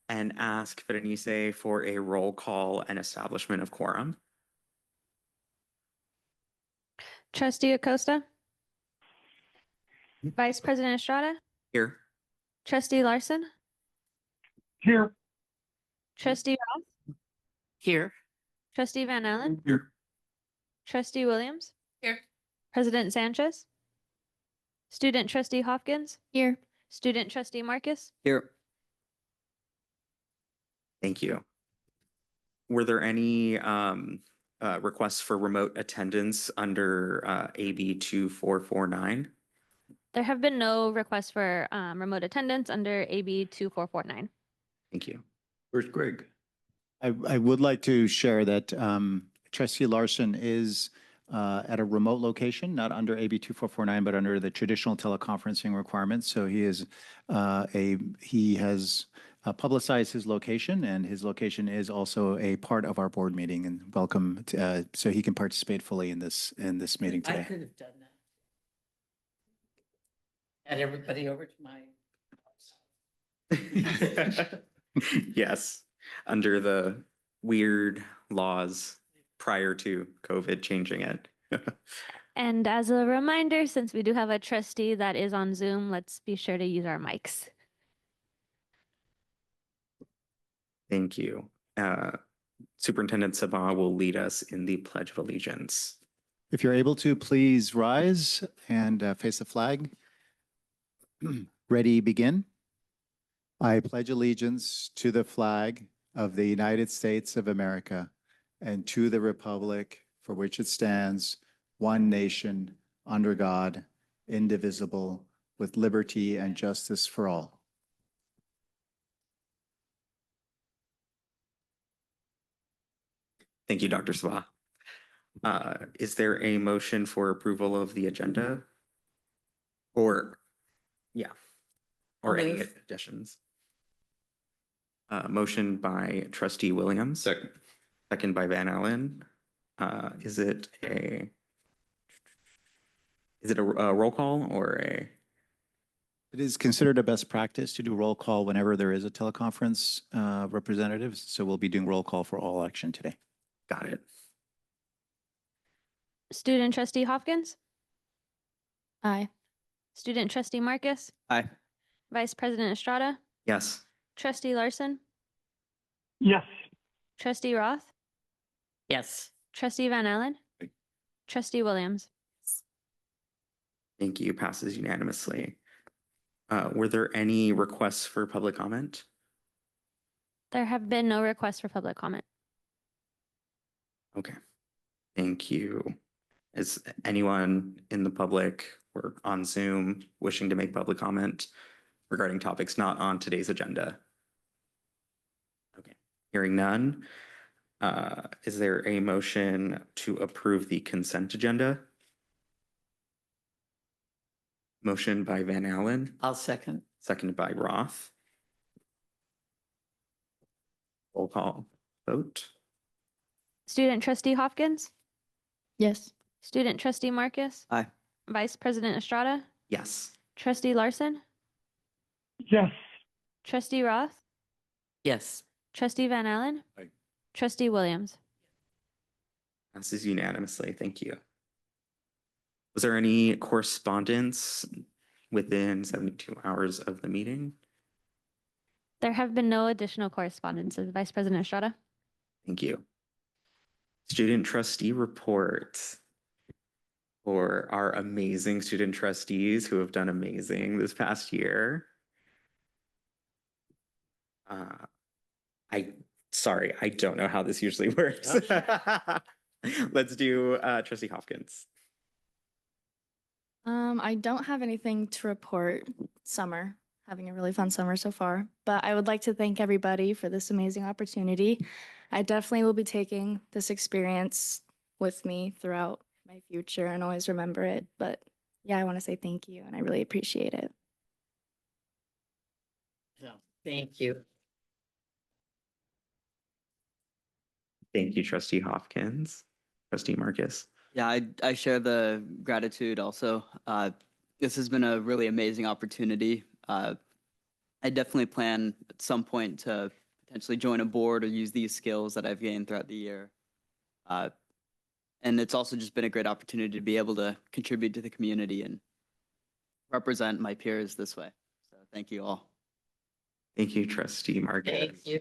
and ask Berenice for a roll call and establishment of quorum. Trustee Acosta? Vice President Estrada? Here. Trustee Larson? Here. Trustee Roth? Here. Trustee Van Allen? Here. Trustee Williams? Here. President Sanchez? Student Trustee Hopkins? Here. Student Trustee Marcus? Here. Thank you. Were there any requests for remote attendance under AB 2449? There have been no requests for remote attendance under AB 2449. Thank you. Where's Greg? I would like to share that Trustee Larson is at a remote location, not under AB 2449, but under the traditional teleconferencing requirements. So he has publicized his location, and his location is also a part of our board meeting. And welcome, so he can participate fully in this meeting I today. could have done that. Had everybody over to my house. Yes, under the weird laws prior to COVID changing it. And as a reminder, since we do have a trustee that is on Zoom, let's be sure to use our mics. Thank you. Superintendent Sabah will lead us in the Pledge of Allegiance. If you're able to, please rise and face the flag. Ready, begin. I pledge allegiance to the flag of the United States of America and to the republic for which it stands, one nation, under God, indivisible, with liberty and justice for all. Thank you, Dr. Sabah. Is there a motion for approval of the agenda? Or any move. additions? Motion by Trustee Williams. Second. Second by Van Allen. Is it a roll call or a? It is considered a best practice to do roll call whenever there is a teleconference representative. So we'll be doing roll call for all action today. Got it. Student Trustee Hopkins? Aye. Student Trustee Marcus? Aye. Vice President Estrada? Yes. Trustee Larson? Yes. Trustee Roth? Yes. Trustee Van Allen? Aye. Trustee Williams? Thank you. Passes unanimously. Were there any requests for public comment? There have been no requests for public comment. Okay. Thank you. Is anyone in the public or on Zoom wishing to make public comment regarding topics not on today's agenda? Okay. Hearing none. Is there a motion to approve the consent agenda? Motion by Van Allen, I'll second. seconded by Roth. Roll call vote. Student Trustee Hopkins? Yes. Student Trustee Marcus? Aye. Vice President Estrada? Yes. Trustee Larson? Yes. Trustee Roth? Yes. Trustee Van Allen? Aye. Trustee Williams? Passes unanimously. Thank you. Was there any correspondence within 72 hours of the meeting? There have been no additional correspondences. Vice President Estrada? Thank you. Student trustee report for our amazing student trustees who have done amazing this past year. Sorry, I don't know how this usually works. Let's do Trustee Hopkins. I don't have anything to report. Summer, having a really fun summer so far, but I would like to thank everybody for this amazing opportunity. I definitely will be taking this experience with me throughout my future and always remember it. But yeah, I want to say thank you and I really appreciate it. Thank you. Thank you, Trustee Hopkins. Trustee Marcus. Yeah, I share the gratitude also. This has been a really amazing opportunity. I I definitely plan at some point to potentially join a board or use these skills that I've gained throughout the year. And it's also just been a great opportunity to be able to contribute to the community and represent my peers this way. So thank you all. Thank you, Trustee Marcus. Thank you.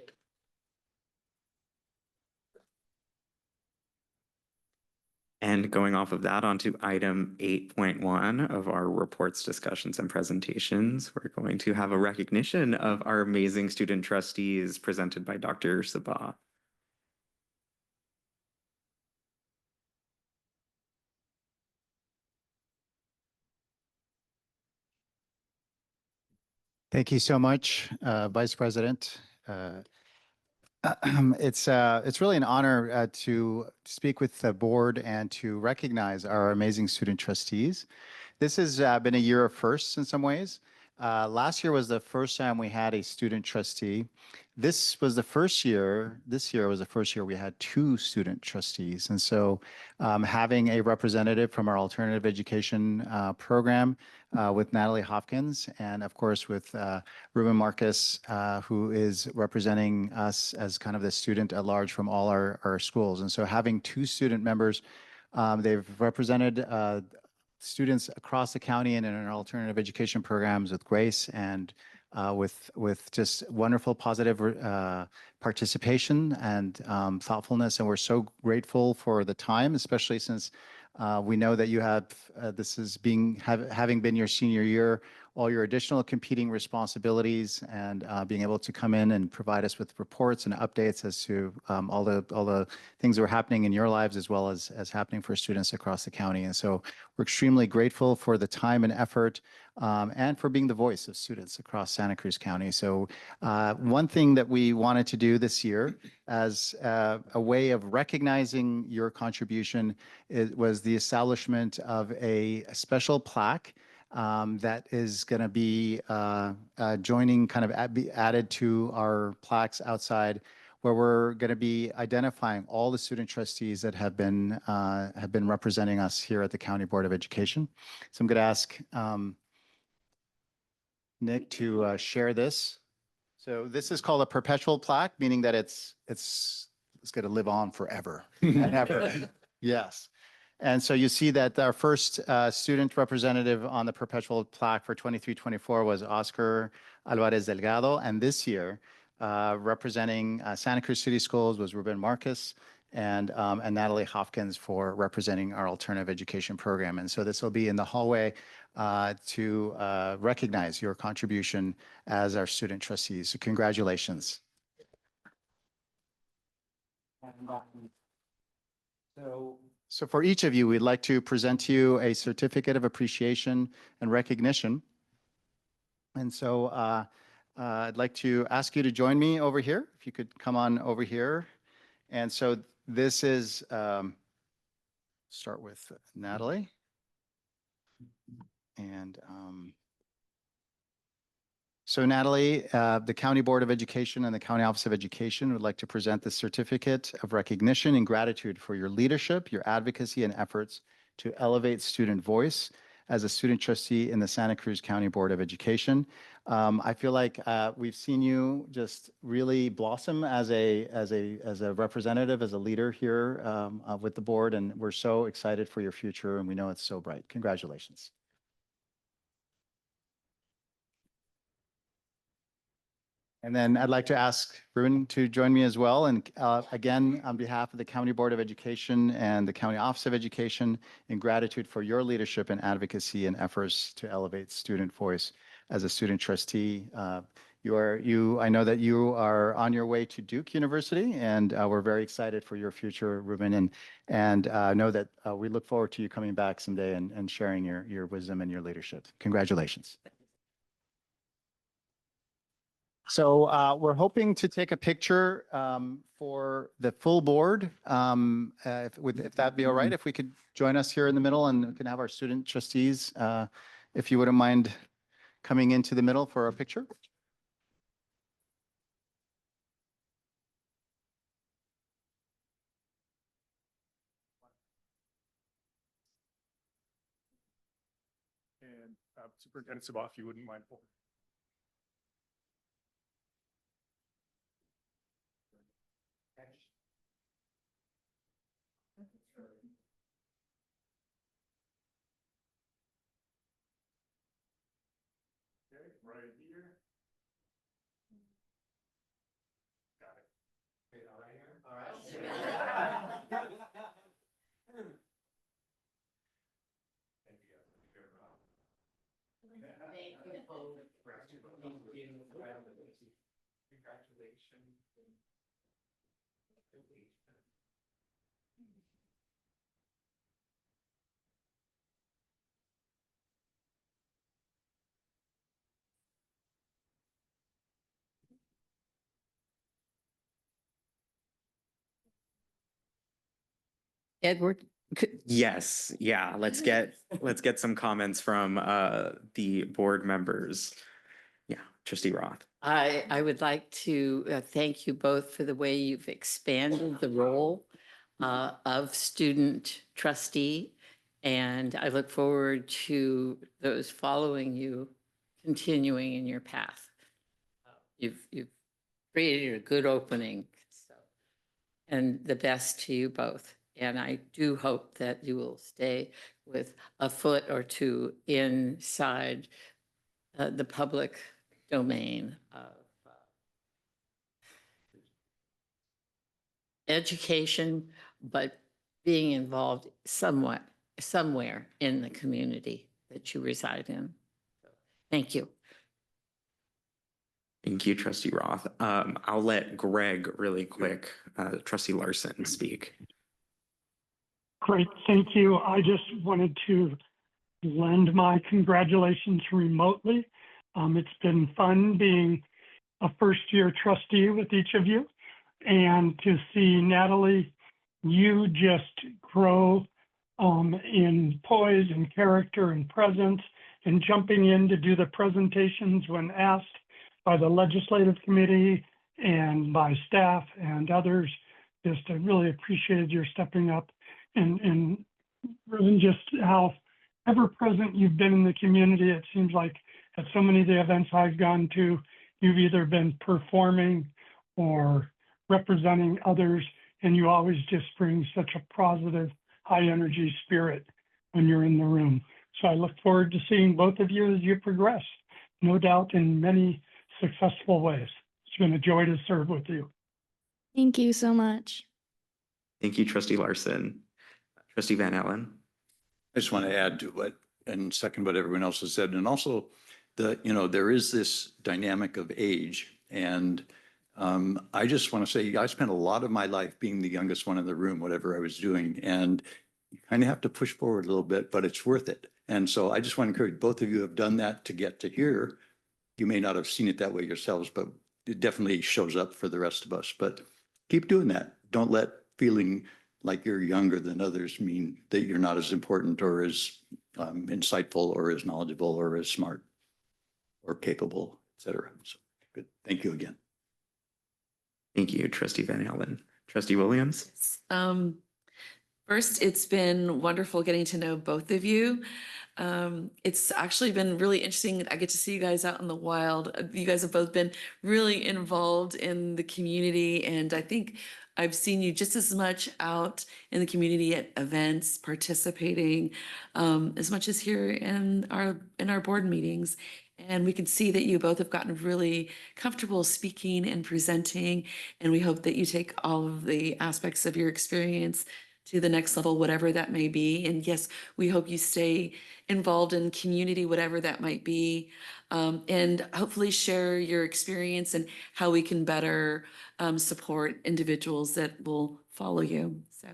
And going off of that onto item 8.1 of our reports, discussions, and presentations, we're going to have a recognition of our amazing student trustees presented by Dr. Sabah. Thank you so much, Vice President. It's really an honor to speak with the board and to recognize our amazing student trustees. This has been a year of firsts in some ways. Last year was the first time we had a student trustee. This year was the first year we had 2 student trustees. And so having a representative from our alternative education program with Natalie Hopkins, and of course with Ruben Marcus, who is representing us as kind of the student at large from all our schools. And so having 2 student members, they've represented students across the county and in our alternative education programs with grace and with just wonderful positive participation and thoughtfulness. And we're so grateful for the time, especially since we know that you have, this is having been your senior year, all your additional competing responsibilities and being able to come in and provide us with reports and updates as to all the things that are happening in your lives as well as happening for students across the county. And so we're extremely grateful for the time and effort and for being the voice of students across Santa Cruz County. So one thing that we wanted to do this year as a way of recognizing your contribution was the establishment of a special plaque that is going to be joining, kind of be added to our plaques outside, where we're going to be identifying all the student trustees that have been representing us here at the County Board of Education. So I'm going to ask Nick to share this. So this is called a perpetual plaque, meaning that it's going to live on forever and ever. Yes. And so you see that our first student representative on the perpetual plaque for 23-24 was Oscar Alvarez Delgado. And this year, representing Santa Cruz City Schools was Ruben Marcus and Natalie Hopkins for representing our alternative education program. And so this will be in the hallway to recognize your contribution as our student trustees. So congratulations. So for each of you, we'd like to present to you a certificate of appreciation and recognition. And so I'd like to ask you to join me over here. If you could come on over here. And so this is, start with Natalie. And so Natalie, the County Board of Education and the County Office of Education would like to present the certificate of recognition and gratitude for your leadership, your advocacy, and efforts to elevate student voice as a student trustee in the Santa Cruz County Board of Education. I feel like we've seen you just really blossom as a representative, as a leader here with the board, and we're so excited for your future, and we know it's so bright. Congratulations. And then I'd like to ask Ruben to join me as well. And again, on behalf of the County Board of Education and the County Office of Education, in gratitude for your leadership and advocacy and efforts to elevate student voice as a student trustee. I know that you are on your way to Duke University, and we're very excited for your future, Ruben, and know that we look forward to you coming back someday and sharing your wisdom and your leadership. Congratulations. So we're hoping to take a picture for the full board, if that'd be all right, if we could join us here in the middle and we can have our student trustees, if you wouldn't mind coming into the middle for a picture. And Superintendent Sabah, if you wouldn't mind. Right here. Got it. Okay, all right here? All right. Thank you guys. Congratulations. Edward? Yes, yeah, let's get some comments from the board members. Yeah, trustee Roth. I would like to thank you both for the way you've expanded the role of student trustee. And I look forward to those following you continuing in your path. You've created a good opening. So, and the best to you both. And I do hope that you will stay with a foot or two inside the public domain of education, but being involved somewhere in the community that you reside in. So, thank you. Thank you, trustee Roth. I'll let Greg really quick, trustee Larson speak. Great, thank you. I just wanted to lend my congratulations remotely. It's been fun being a first-year trustee with each of you, and to see Natalie, you just grow in poise and character and presence, and jumping in to do the presentations when asked by the legislative committee and by staff and others. Just I really appreciated your stepping up and really just how ever present you've been in the community. It seems like at so many of the events I've gone to, you've either been performing or representing others, and you always just bring such a positive, high energy spirit when you're in the room. So I look forward to seeing both of you as you progress, no doubt in many successful ways. It's been a joy to serve with you. Thank you so much. Thank you, trustee Larson. Trustee Van Allen. I just want to add to what and second what everyone else has said. And also there is this dynamic of age. And I just want to say, I spent a lot of my life being the youngest one in the room, whatever I was doing. And you kind of have to push forward a little bit, but it's worth it. And so I just want to encourage both of you have done that to get to here. You may not have seen it that way yourselves, but it definitely shows up for the rest of us. But keep doing that. Don't let feeling like you're younger than others mean that you're not as important or as insightful or as knowledgeable or as smart or capable, et cetera. So good. Thank you again. Thank you, trustee Van Allen. Trustee Williams. First, it's been wonderful getting to know both of you. It's actually been really interesting. I get to see you guys out in the wild. You guys have both been really involved in the community, and I think I've seen you just as much out in the community at events, participating, as much as here in our board meetings. And we can see that you both have gotten really comfortable speaking and presenting, and we hope that you take all of the aspects of your experience to the next level, whatever that may be. And yes, we hope you stay involved in community, whatever that might be, and hopefully share your experience and how we can better support individuals that will follow you. So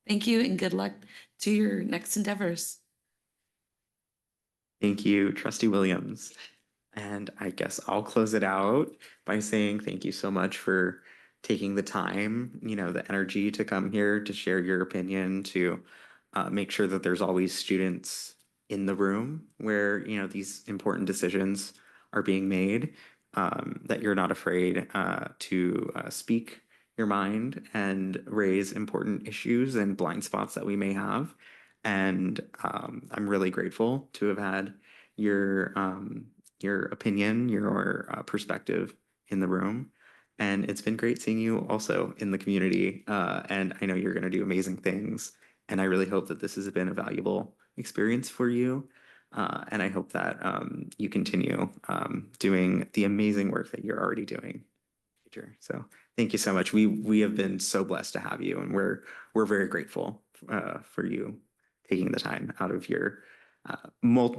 thank you and good luck to your next endeavors. Thank you, trustee Williams. And I guess I'll close it out by saying thank you so much for taking the time, the energy to come here to share your opinion, to make sure that there's always students in the room where, these important decisions are being made, that you're not afraid to speak your mind and raise important issues and blind spots that we may have. And I'm really grateful to have had your opinion, your perspective in the room. And it's been great seeing you also in the community. And I know you're going to do amazing things. And I really hope that this has been a valuable experience for you. And I hope that you continue doing the amazing work that you're already doing. So thank you so much. We have been so blessed to have you, and we're very grateful for you taking the time out of your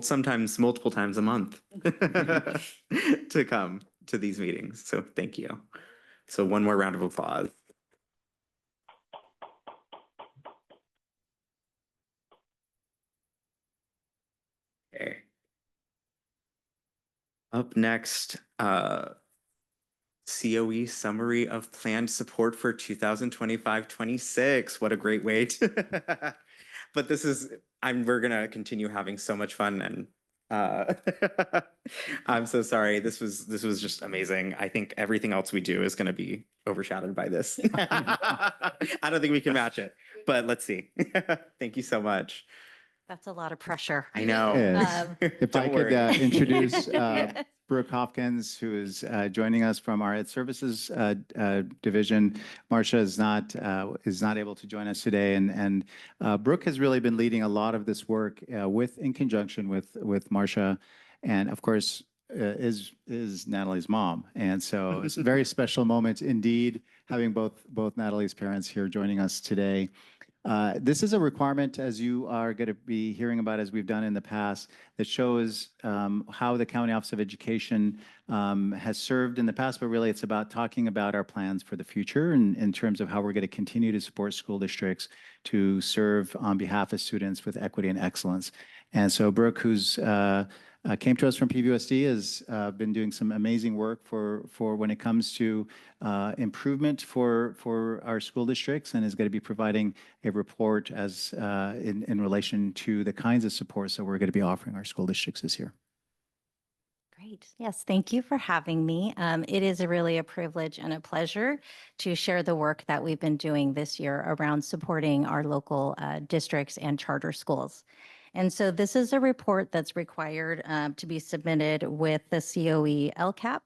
sometimes multiple times a month to come to these meetings. So thank you. So one more round of applause. Okay. Up next, COE summary of planned support for 2025-26. What a great way to, but this is, we're gonna continue having so much fun, and I'm so sorry. This was just amazing. I think everything else we do is gonna be overshadowed by this. I don't think we can match it, but let's see. Thank you so much. That's a lot of pressure. I know. Yes. If I Don't could worry. introduce Brooke Hopkins, who is joining us from our Ed Services division. Marcia is not able to join us today, and Brooke has really been leading a lot of this work in conjunction with Marcia, and of course is Natalie's mom, and so it's a very special moment indeed having both Natalie's parents here joining us today. This is a requirement, as you are going to be hearing about, as we've done in the past, that shows how the County Office of Education has served in the past, but really it's about talking about our plans for the future in terms of how we're going to continue to support school districts to serve on behalf of students with equity and excellence. And so Brooke, who's came to us from PVUSD, has been doing some amazing work for when it comes to improvement for our school districts, and is going to be providing a report as in relation to the kinds of supports that we're going to be offering our school districts this year. Great. Yes, thank you for having me. It is really a privilege and a pleasure to share the work that we've been doing this year around supporting our local districts and charter schools. And so this is a report that's required to be submitted with the COE LCAP.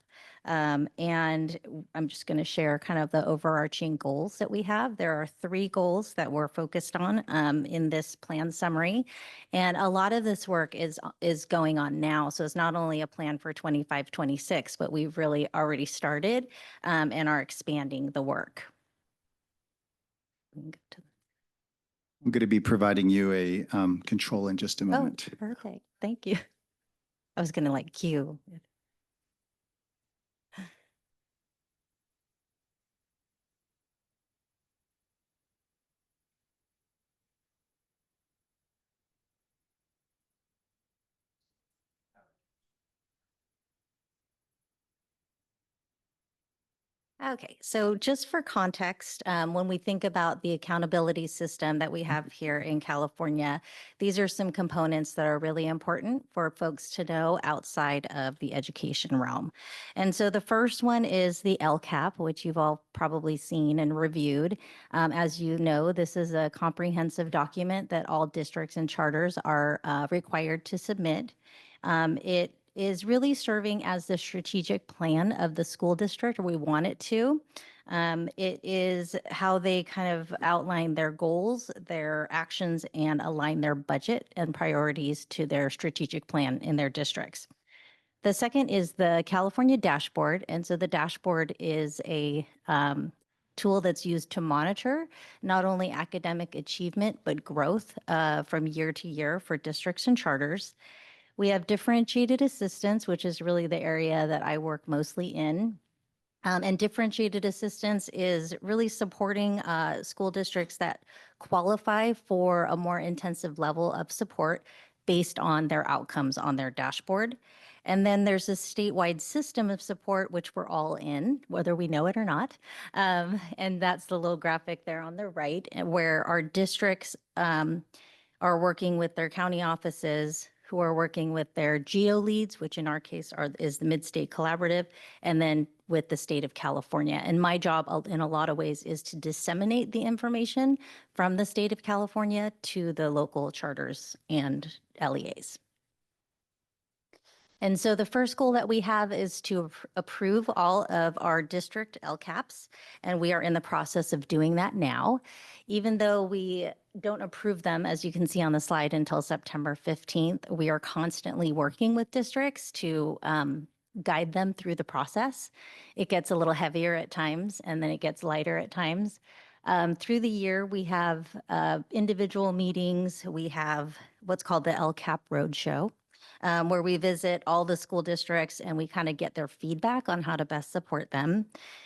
And I'm just going to share kind of the overarching goals that we have. There are 3 goals that we're focused on in this plan summary. And a lot of this work is going on now. So it's not only a plan for 25-26, but we've really already started and are expanding the work. I'm going to be providing you a control in just a moment. Oh, perfect. Thank you. I was going to cue. Okay, so just for context, when we think about the accountability system that we have here in California, these are some components that are really important for folks to know outside of the education realm. And so the first one is the LCAP, which you've all probably seen and reviewed. As you know, this is a comprehensive document that all districts and charters are required to submit. It is really serving as the strategic plan of the school district, or we want it to. It is how they kind of outline their goals, their actions, and align their budget and priorities to their strategic plan in their districts. The second is the California dashboard. And so the dashboard is a tool that's used to monitor not only academic achievement, but growth from year to year for districts and charters. We have differentiated assistance, which is really the area that I work mostly in. And differentiated assistance is really supporting school districts that qualify for a more intensive level of support based on their outcomes on their dashboard. And then there's a statewide system of support, which we're all in, whether we know it or not. And that's the little graphic there on the right, where our districts are working with their county offices, who are working with their GEO leads, which in our case is the Mid-State Collaborative, and then with the state of California. And my job in a lot of ways is to disseminate the information from the state of California to the local charters and LEAs. And so the first goal that we have is to approve all of our district LCAPs, and we are in the process of doing that now. Even though we don't approve them, as you can see on the slide, until September 15th. We are constantly working with districts to guide them through the process. It gets a little heavier at times, and then it gets lighter at times. Through the year, we have individual meetings. We have what's called the LCAP Roadshow, where we visit all the school districts and we kind of get their feedback on how to best support them.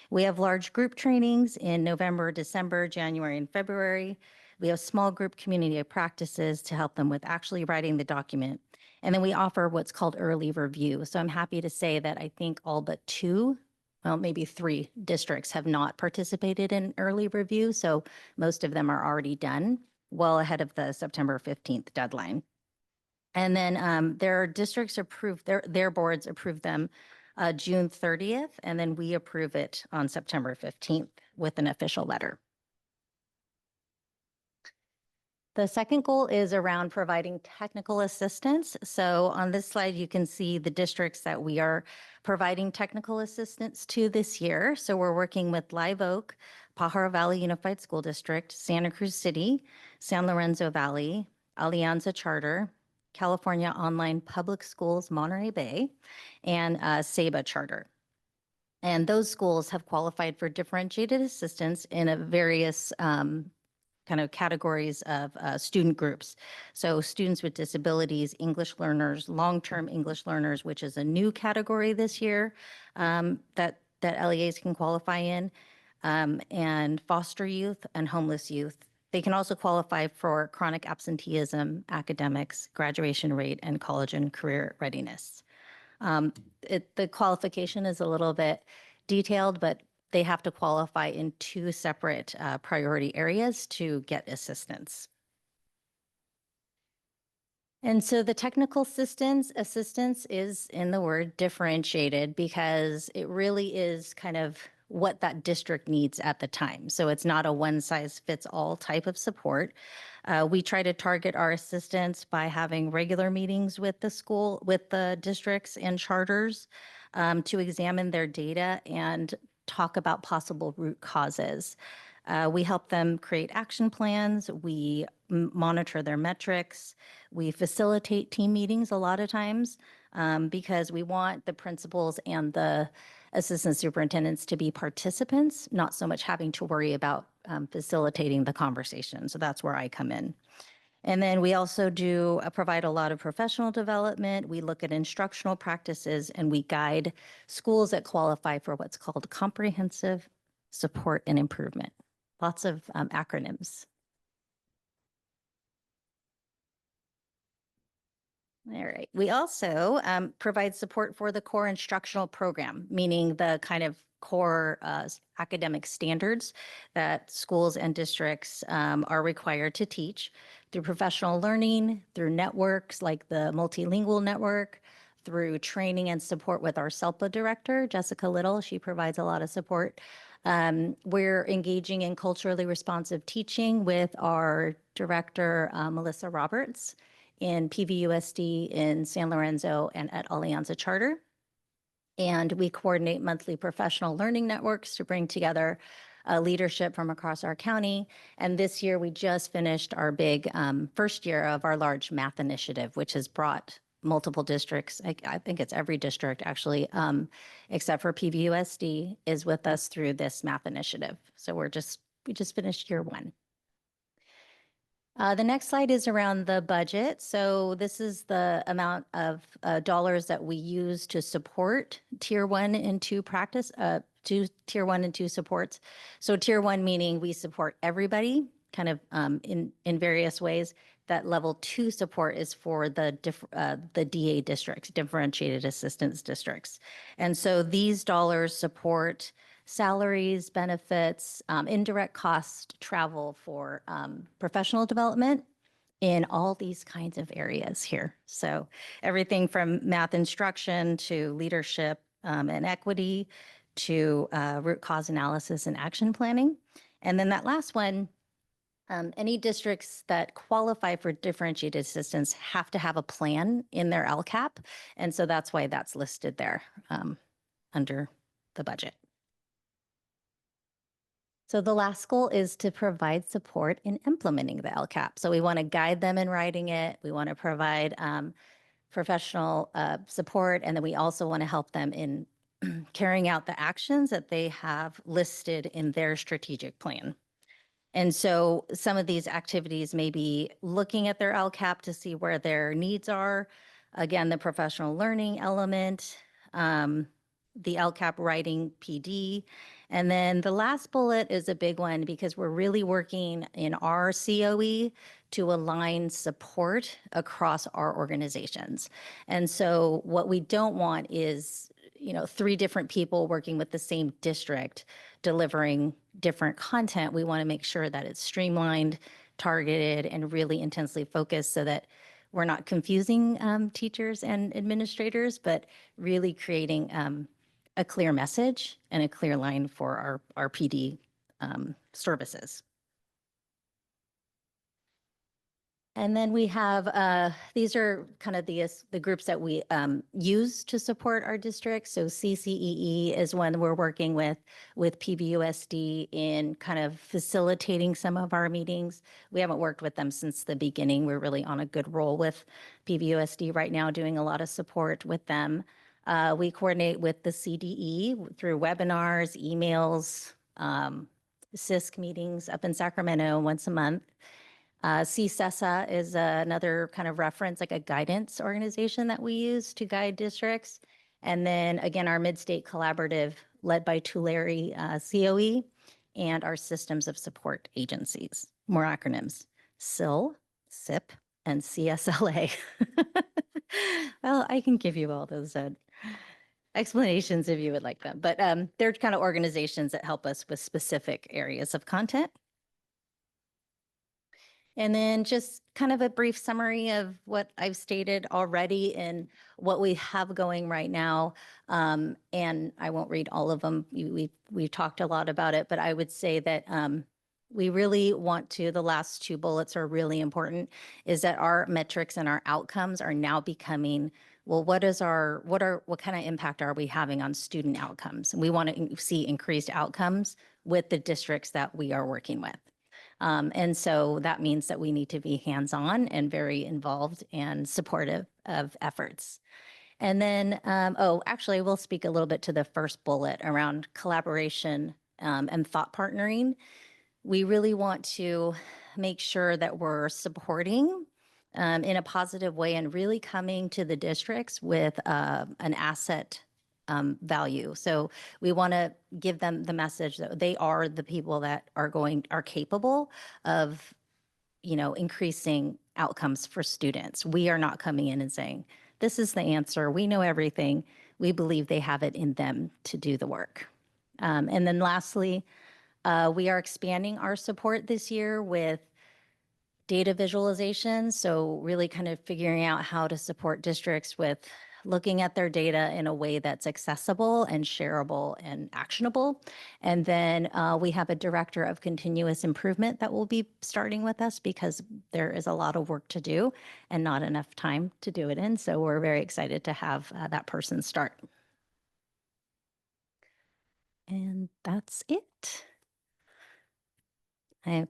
We have large group trainings in November, December, January, and February. We have small group community practices to help them with actually writing the document. And then we offer what's called early review. So I'm happy to say that I think all but 2, well, maybe 3 districts have not participated in early review. So most of them are already done well ahead of the September 15th deadline. And then their districts approve, their boards approve them June 30th, and then we approve it on September 15th with an official letter. The second goal is around providing technical assistance. So on this slide, you can see the districts that we are providing technical assistance to this year. So we're working with Live Oak, Pajaro Valley Unified School District, Santa Cruz City, San Lorenzo Valley, Alianza Charter, California Online Public Schools Monterey Bay, and SEBA Charter. And those schools have qualified for differentiated assistance in a various kind of categories of student groups. So students with disabilities, English learners, long-term English learners, which is a new category this year that LEAs can qualify in, and foster youth and homeless youth. They can also qualify for chronic absenteeism, academics, graduation rate, and college and career readiness. The qualification is a little bit detailed, but they have to qualify in 2 separate priority areas to get assistance. And so the technical assistance is in the word differentiated because it really is kind of what that district needs at the time. So it's not a one-size-fits-all type of support. We try to target our assistance by having regular meetings with the school, with the districts and charters to examine their data and talk about possible root causes. We help them create action plans. We monitor their metrics. We facilitate team meetings a lot of times because we want the principals and the assistant superintendents to be participants, not so much having to worry about facilitating the conversation. So that's where I come in. And then we also do provide a lot of professional development. We look at instructional practices and we guide schools that qualify for what's called comprehensive support and improvement. Lots of acronyms. All right. We also provide support for the core instructional program, meaning the kind of core academic standards that schools and districts are required to teach through professional learning, through networks like the Multilingual Network, through training and support with our SELPA director, Jessica Little. She provides a lot of support. We're engaging in culturally responsive teaching with our director, Melissa Roberts, in PVUSD in San Lorenzo and at Alianza Charter. And we coordinate monthly professional learning networks to bring together leadership from across our county. And this year, we just finished our big first year of our large math initiative, which has brought multiple districts. I think it's every district actually, except for PVUSD is with us through this math initiative. So we just finished year 1. The next slide is around the budget. So this is the amount of dollars that we use to support Tier 1 and 2 practice, to Tier 1 and 2 supports. So Tier 1 meaning we support everybody kind of in various ways. That level 2 support is for the DA districts, differentiated assistance districts. And so these dollars support salaries, benefits, indirect cost, travel for professional development in all these kinds of areas here. So everything from math instruction to leadership and equity to root cause analysis and action planning. And then that last one, any districts that qualify for differentiated assistance have to have a plan in their LCAP. And so that's why that's listed there under the budget. So the last goal is to provide support in implementing the LCAP. So we want to guide them in writing it. We want to provide professional support, and then we also want to help them in carrying out the actions that they have listed in their strategic plan. And so some of these activities may be looking at their LCAP to see where their needs are. Again, the professional learning element, the LCAP writing PD. And then the last bullet is a big one because we're really working in our COE to align support across our organizations. And so what we don't want is, 3 different people working with the same district delivering different content. We want to make sure that it's streamlined, targeted, and really intensely focused so that we're not confusing teachers and administrators, but really creating a clear message and a clear line for our PD services. And then we have, these are kind of the groups that we use to support our district. So CCEE is one we're working with PBUSD in kind of facilitating some of our meetings. We haven't worked with them since the beginning. We're really on a good roll with PBUSD right now, doing a lot of support with them. We coordinate with the CDE through webinars, emails, CISC meetings up in Sacramento once a month. CCESA is another kind of reference, like a guidance organization that we use to guide districts. And then again, our Mid-State Collaborative led by Tulare COE and our Systems of Support agencies, more acronyms, SIL, SIP, and CSLA. Well, I can give you all those explanations if you would like them, but they're kind of organizations that help us with specific areas of content. And then just kind of a brief summary of what I've stated already and what we have going right now. And I won't read all of them. We've talked a lot about it, but I would say that we really want to, the last 2 bullets are really important, is that our metrics and our outcomes are now becoming, well, what kind of impact are we having on student outcomes? And we want to see increased outcomes with the districts that we are working with. And so that means that we need to be hands-on and very involved and supportive of efforts. And then, actually, we'll speak a little bit to the first bullet around collaboration and thought partnering. We really want to make sure that we're supporting in a positive way and really coming to the districts with an asset value. So we want to give them the message that they are the people that are capable of, increasing outcomes for students. We are not coming in and saying, this is the answer. We know everything. We believe they have it in them to do the work. And then lastly, we are expanding our support this year with data visualization. So really kind of figuring out how to support districts with looking at their data in a way that's accessible and shareable and actionable. And then we have a director of continuous improvement that will be starting with us because there is a lot of work to do and not enough time to do it in. So we're very excited to have that person start. And that's it. If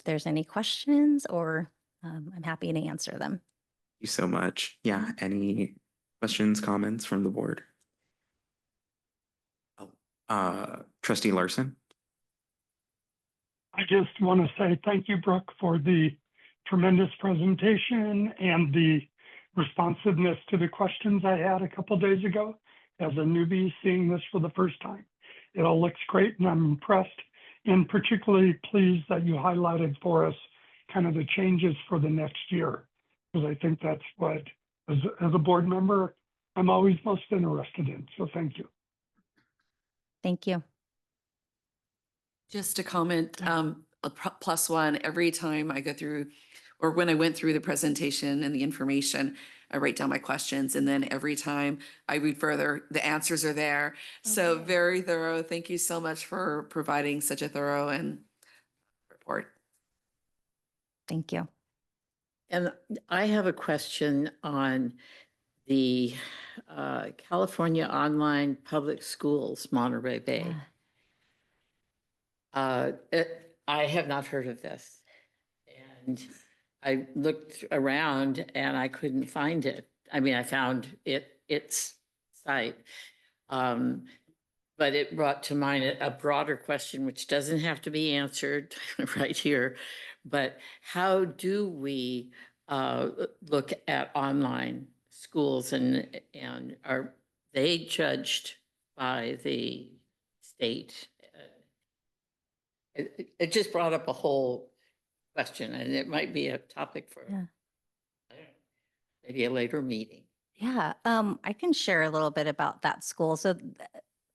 there's any questions, or I'm happy to answer them. Thank you so much. Yeah, any questions, comments from the board? Trustee Larson? I just want to say thank you, Brooke, for the tremendous presentation and the responsiveness to the questions I had a couple days ago as a newbie seeing this for the first time. It all looks great and I'm impressed, and particularly pleased that you highlighted for us kind of the changes for the next year, because I think that's what, as a board member, I'm always most interested in. So thank you. Thank you. Just a comment, plus one, every time I go through, or when I went through the presentation and the information, I write down my questions, and then every time I read further, the answers are there. So very thorough. Thank you so much for providing such a thorough and report. Thank you. And I have a question on the California Online Public Schools, Monterey Bay. I have not heard of this. And I looked around and I couldn't find it. I mean, I found its site. But it brought to mind a broader question, which doesn't have to be answered right here. But how do we look at online schools, and are they judged by the state? It just brought up a whole question, and it might be a topic for Yeah. I don't know, maybe a later meeting. Yeah, I can share a little bit about that school. So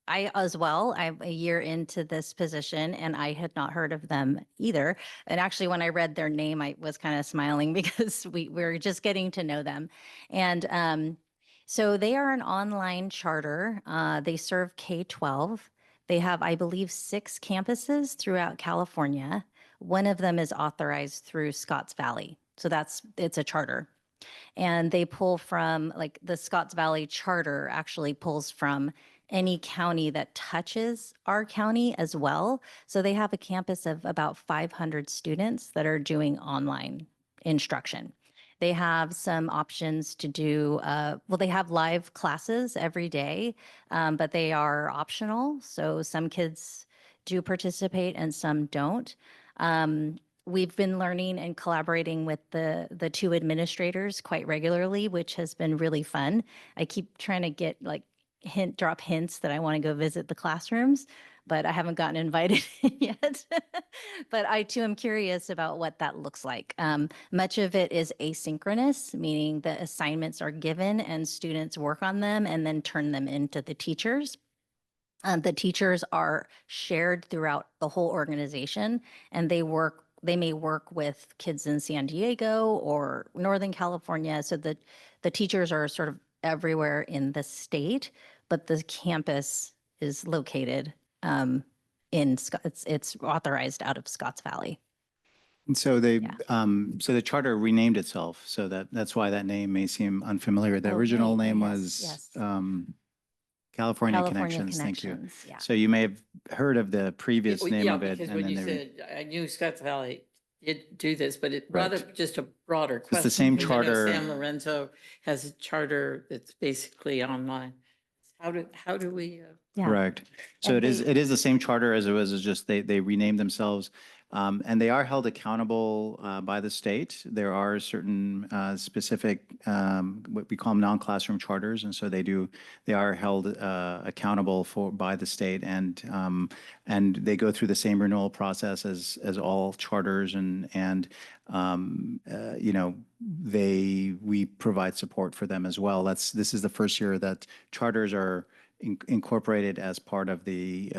I as well, I'm a year into this position and I had not heard of them either. And actually, when I read their name, I was kind of smiling because we're just getting to know them. And so they are an online charter. They serve K-12. They have, I believe, 6 campuses throughout California. One of them is authorized through Scotts Valley. So it's a charter. And they pull from, like, the Scotts Valley charter actually pulls from any county that touches our county as well. So they have a campus of about 500 students that are doing online instruction. They have some options to do, well, they have live classes every day, but they are optional. So some kids do participate and some don't. We've been learning and collaborating with the 2 administrators quite regularly, which has been really fun. I keep trying to get like drop hints that I want to go visit the classrooms, but I haven't gotten invited yet. But I too am curious about what that looks like. Much of it is asynchronous, meaning the assignments are given and students work on them and then turn them into the teachers. The teachers are shared throughout the whole organization, and they may work with kids in San Diego or Northern California. So the teachers are sort of everywhere in the state, but the campus is located it's authorized out of Scotts Valley. And so they, Yeah. so the charter renamed itself, so that's why that name may seem unfamiliar. The original Okay, name yes, was yes. California Connections. Thank you. Yeah. So you may have heard of the previous name Yeah, of it. because and when then you they said, I knew Scotts Valley did do this, but it brought Right. up just a broader the question. same because I know charter- San Lorenzo has a charter that's basically online. How do we? Yeah. Correct. So And it is the same charter as it was, it's just they renamed themselves. And they are held accountable by the state. There are certain specific, what we call them non-classroom charters. And so they are held accountable by the state, and they go through the same renewal process as all charters. And you know, we provide support for them as well. This is the first year that charters are incorporated as part of the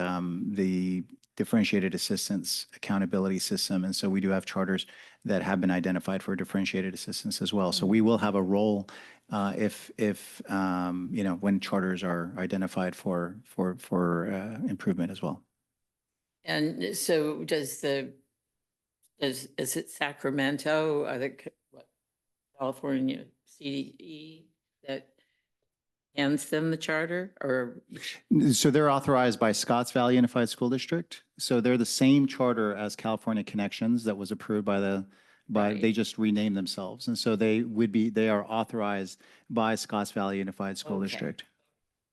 differentiated assistance accountability system. And so we do have charters that have been identified for differentiated assistance as well. So we will have a role if you know, when charters are identified for improvement as well. And so is it Sacramento, I think, California CDE that hands them the charter, or? So they're authorized by Scotts Valley Unified School District. So they're the same charter as California Connections that was approved by Right. they just renamed themselves. And so they are authorized by Scotts Valley Unified School Okay. District.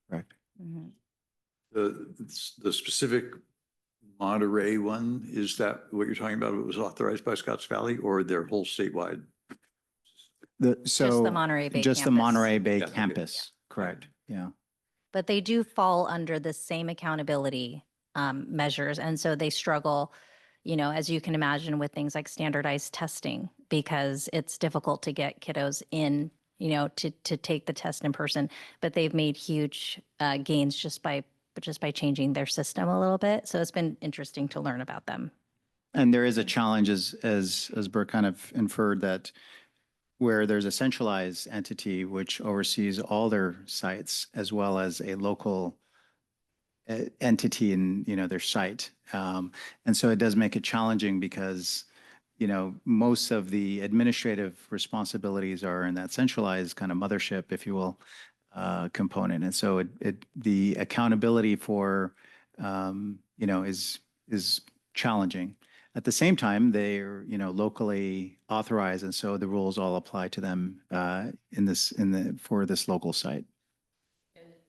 Correct. Mhm. The specific Monterey one, is that what you're talking about? It was authorized by Scotts Valley, or their whole statewide? Just the Monterey Bay Just the campus. Monterey Bay Yeah, okay. campus, correct, yeah. But they do fall under the same accountability measures. And so they struggle, you know, as you can imagine, with things like standardized testing, because it's difficult to get kiddos in, you know, to take the test in person. But they've made huge gains just by changing their system a little bit. So it's been interesting to learn about them. And there is a challenge, as Burke kind of inferred, that where there's a centralized entity which oversees all their sites, as well as a local entity in, you know, their site. And so it does make it challenging because, you know, most of the administrative responsibilities are in that centralized kind of mothership, if you will, component. And so the accountability for, you know, is challenging. At the same time, they're, locally authorized, and so the rules all apply to them for this local site.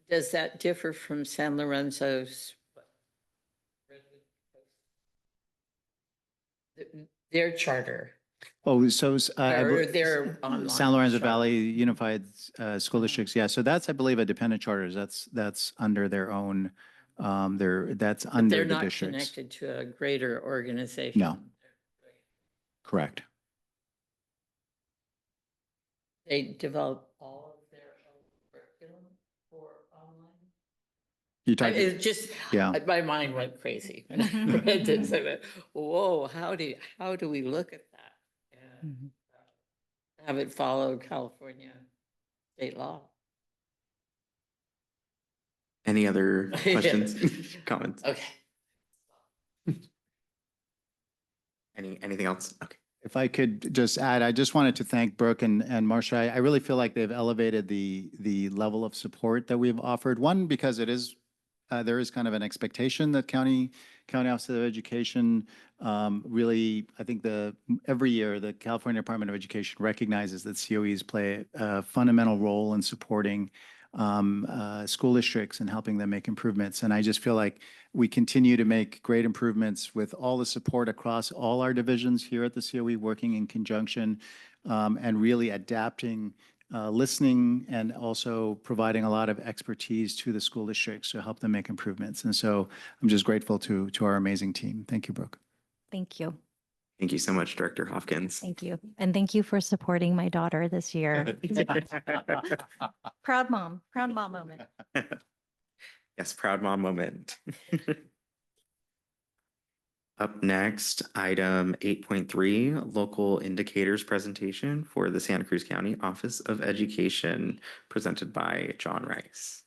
Does that differ from San Lorenzo's? Their charter? Oh, so Or their online San Lorenzo charter? Valley Unified School Districts. Yeah, so that's, I believe, a dependent charters. That's under their own. That's But under they're the not districts. connected to a greater organization? No. Correct. They develop all of their own curriculum for online? You talking? It just, Yeah. my mind went crazy when I read this. I went, whoa, how do we look at that? And have it follow California state law? Any other Yeah. questions, comments? Okay. Anything else? Okay. If I could just add, I just wanted to thank Brooke and Marcia. I really feel like they've elevated the level of support that we've offered. One, because there is kind of an expectation that County Office of Education really, I think every year, the California Department of Education recognizes that COEs play a fundamental role in supporting school districts and helping them make improvements. And I just feel like we continue to make great improvements with all the support across all our divisions here at the COE, working in conjunction and really adapting, listening, and also providing a lot of expertise to the school districts to help them make improvements. And so I'm just grateful to our amazing team. Thank you, Brooke. Thank you. Thank you so much, Director Hopkins. Thank you. And thank you for supporting my daughter this year. Proud mom moment. Yes, proud mom moment. Up next, item 8.3, local indicators presentation for the Santa Cruz County Office of Education, presented by John Rice.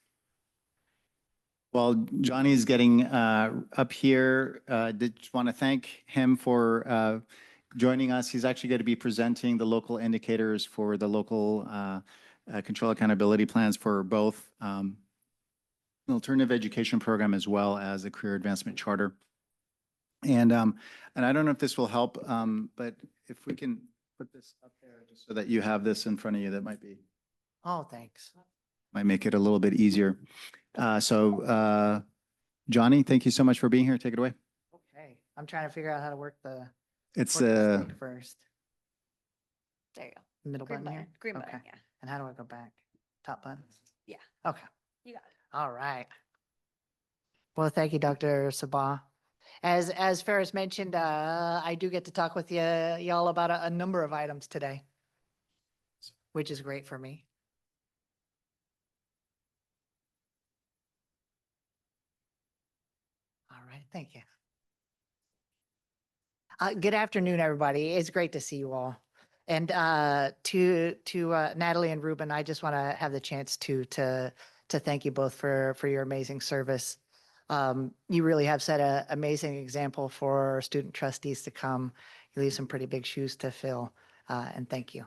While Johnny's getting up here, did want to thank him for joining us. He's actually going to be presenting the local indicators for the local control accountability plans for both an alternative education program as well as a career advancement charter. And I don't know if this will help, but if we can put this up there just so that you have this in front of you, that might Thanks. make it a little bit easier. Johnny, thank you so much for being here. Take it away. Okay, I'm trying to figure out how to work the It's stick first. There you go. Middle Green button here? button, green button, Okay. yeah. And how do I go back? Top button? Yeah. Okay, You got it. all right. Well, thank you, Dr. Sabah. As Ferris mentioned, I do get to talk with y'all about a number of items today, which is great for me. All right, thank you. Good afternoon, everybody. It's great to see you all. And to Natalie and Ruben, I just want to have the chance to thank you both for your amazing service. You really have set an amazing example for student trustees to come. You leave some pretty big shoes to fill, and thank you.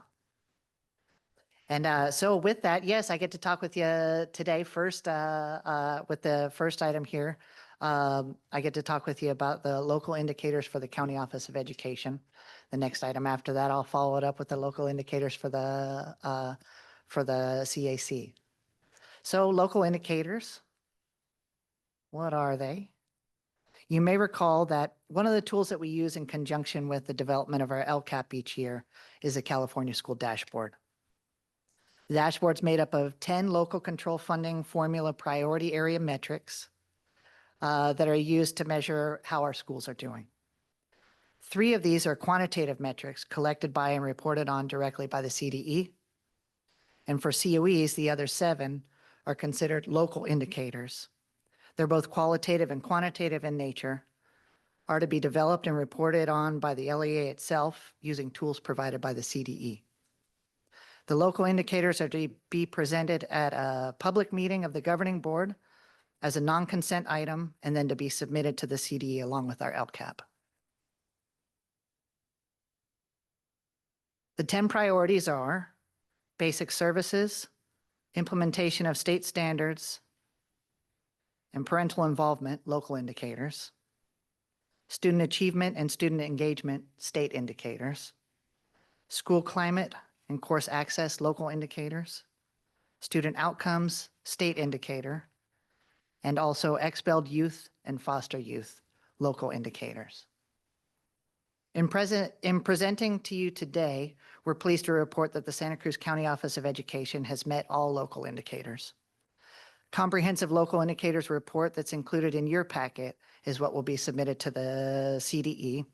And so with that, yes, I get to talk with you today first with the first item here. I get to talk with you about the local indicators for the County Office of Education. The next item after that, I'll follow it up with the local indicators for the CAC. So local indicators, what are they? You may recall that one of the tools that we use in conjunction with the development of our LCAP each year is a California School Dashboard. The dashboard's made up of 10 local control funding formula priority area metrics that are used to measure how our schools are doing. 3 of these are quantitative metrics collected by and reported on directly by the CDE. And for COEs, the other 7 are considered local indicators. They're both qualitative and quantitative in nature, are to be developed and reported on by the LEA itself using tools provided by the CDE. The local indicators are to be presented at a public meeting of the governing board as a non-consent item and then to be submitted to the CDE along with our LCAP. The 10 priorities are basic services, implementation of state standards, and parental involvement, local indicators, student achievement and student engagement state indicators, school climate and course access local indicators, student outcomes state indicator, and also expelled youth and foster youth local indicators. In presenting to you today, we're pleased to report that the Santa Cruz County Office of Education has met all local indicators. Comprehensive local indicators report that's included in your packet is what will be submitted to the CDE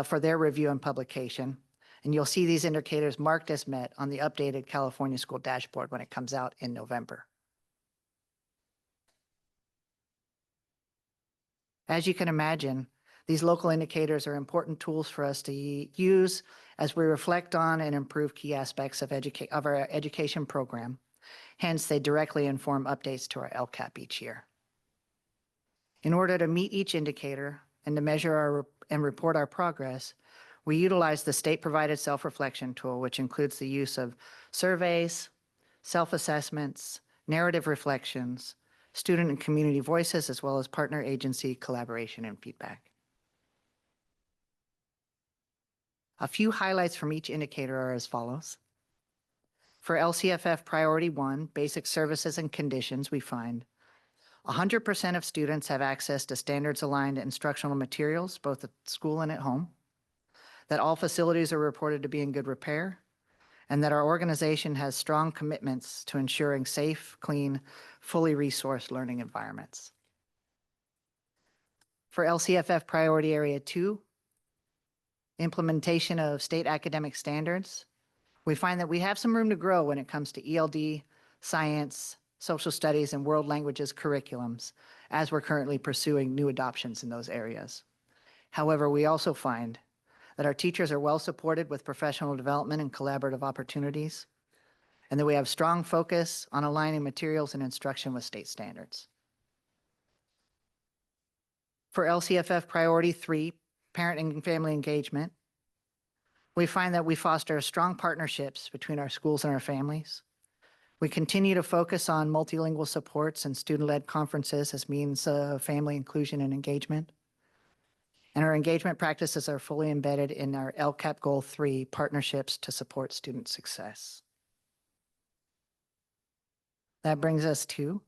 for their review and publication. And you'll see these indicators marked as met on the updated California School Dashboard when it comes out in November. As you can imagine, these local indicators are important tools for us to use as we reflect on and improve key aspects of our education program. Hence, they directly inform updates to our LCAP each year. In order to meet each indicator and to measure and report our progress, we utilize the state-provided self-reflection tool, which includes the use of surveys, self-assessments, narrative reflections, student and community voices, as well as partner agency collaboration and feedback. A few highlights from each indicator are as follows. For LCFF Priority 1, Basic Services and Conditions, we find 100% of students have access to standards-aligned instructional materials, both at school and at home, that all facilities are reported to be in good repair, and that our organization has strong commitments to ensuring safe, clean, fully resourced learning environments. For LCFF Priority Area 2, implementation of state academic standards, we find that we have some room to grow when it comes to ELD, science, social studies, and world languages curriculums, as we're currently pursuing new adoptions in those areas. However, we also find that our teachers are well supported with professional development and collaborative opportunities, and that we have strong focus on aligning materials and instruction with state standards. For LCFF Priority 3, Parent and Family Engagement, we find that we foster strong partnerships between our schools and our families. We continue to focus on multilingual supports and student-led conferences as means of family inclusion and engagement. And our engagement practices are fully embedded in our LCAP Goal 3 partnerships to support student success. That brings us to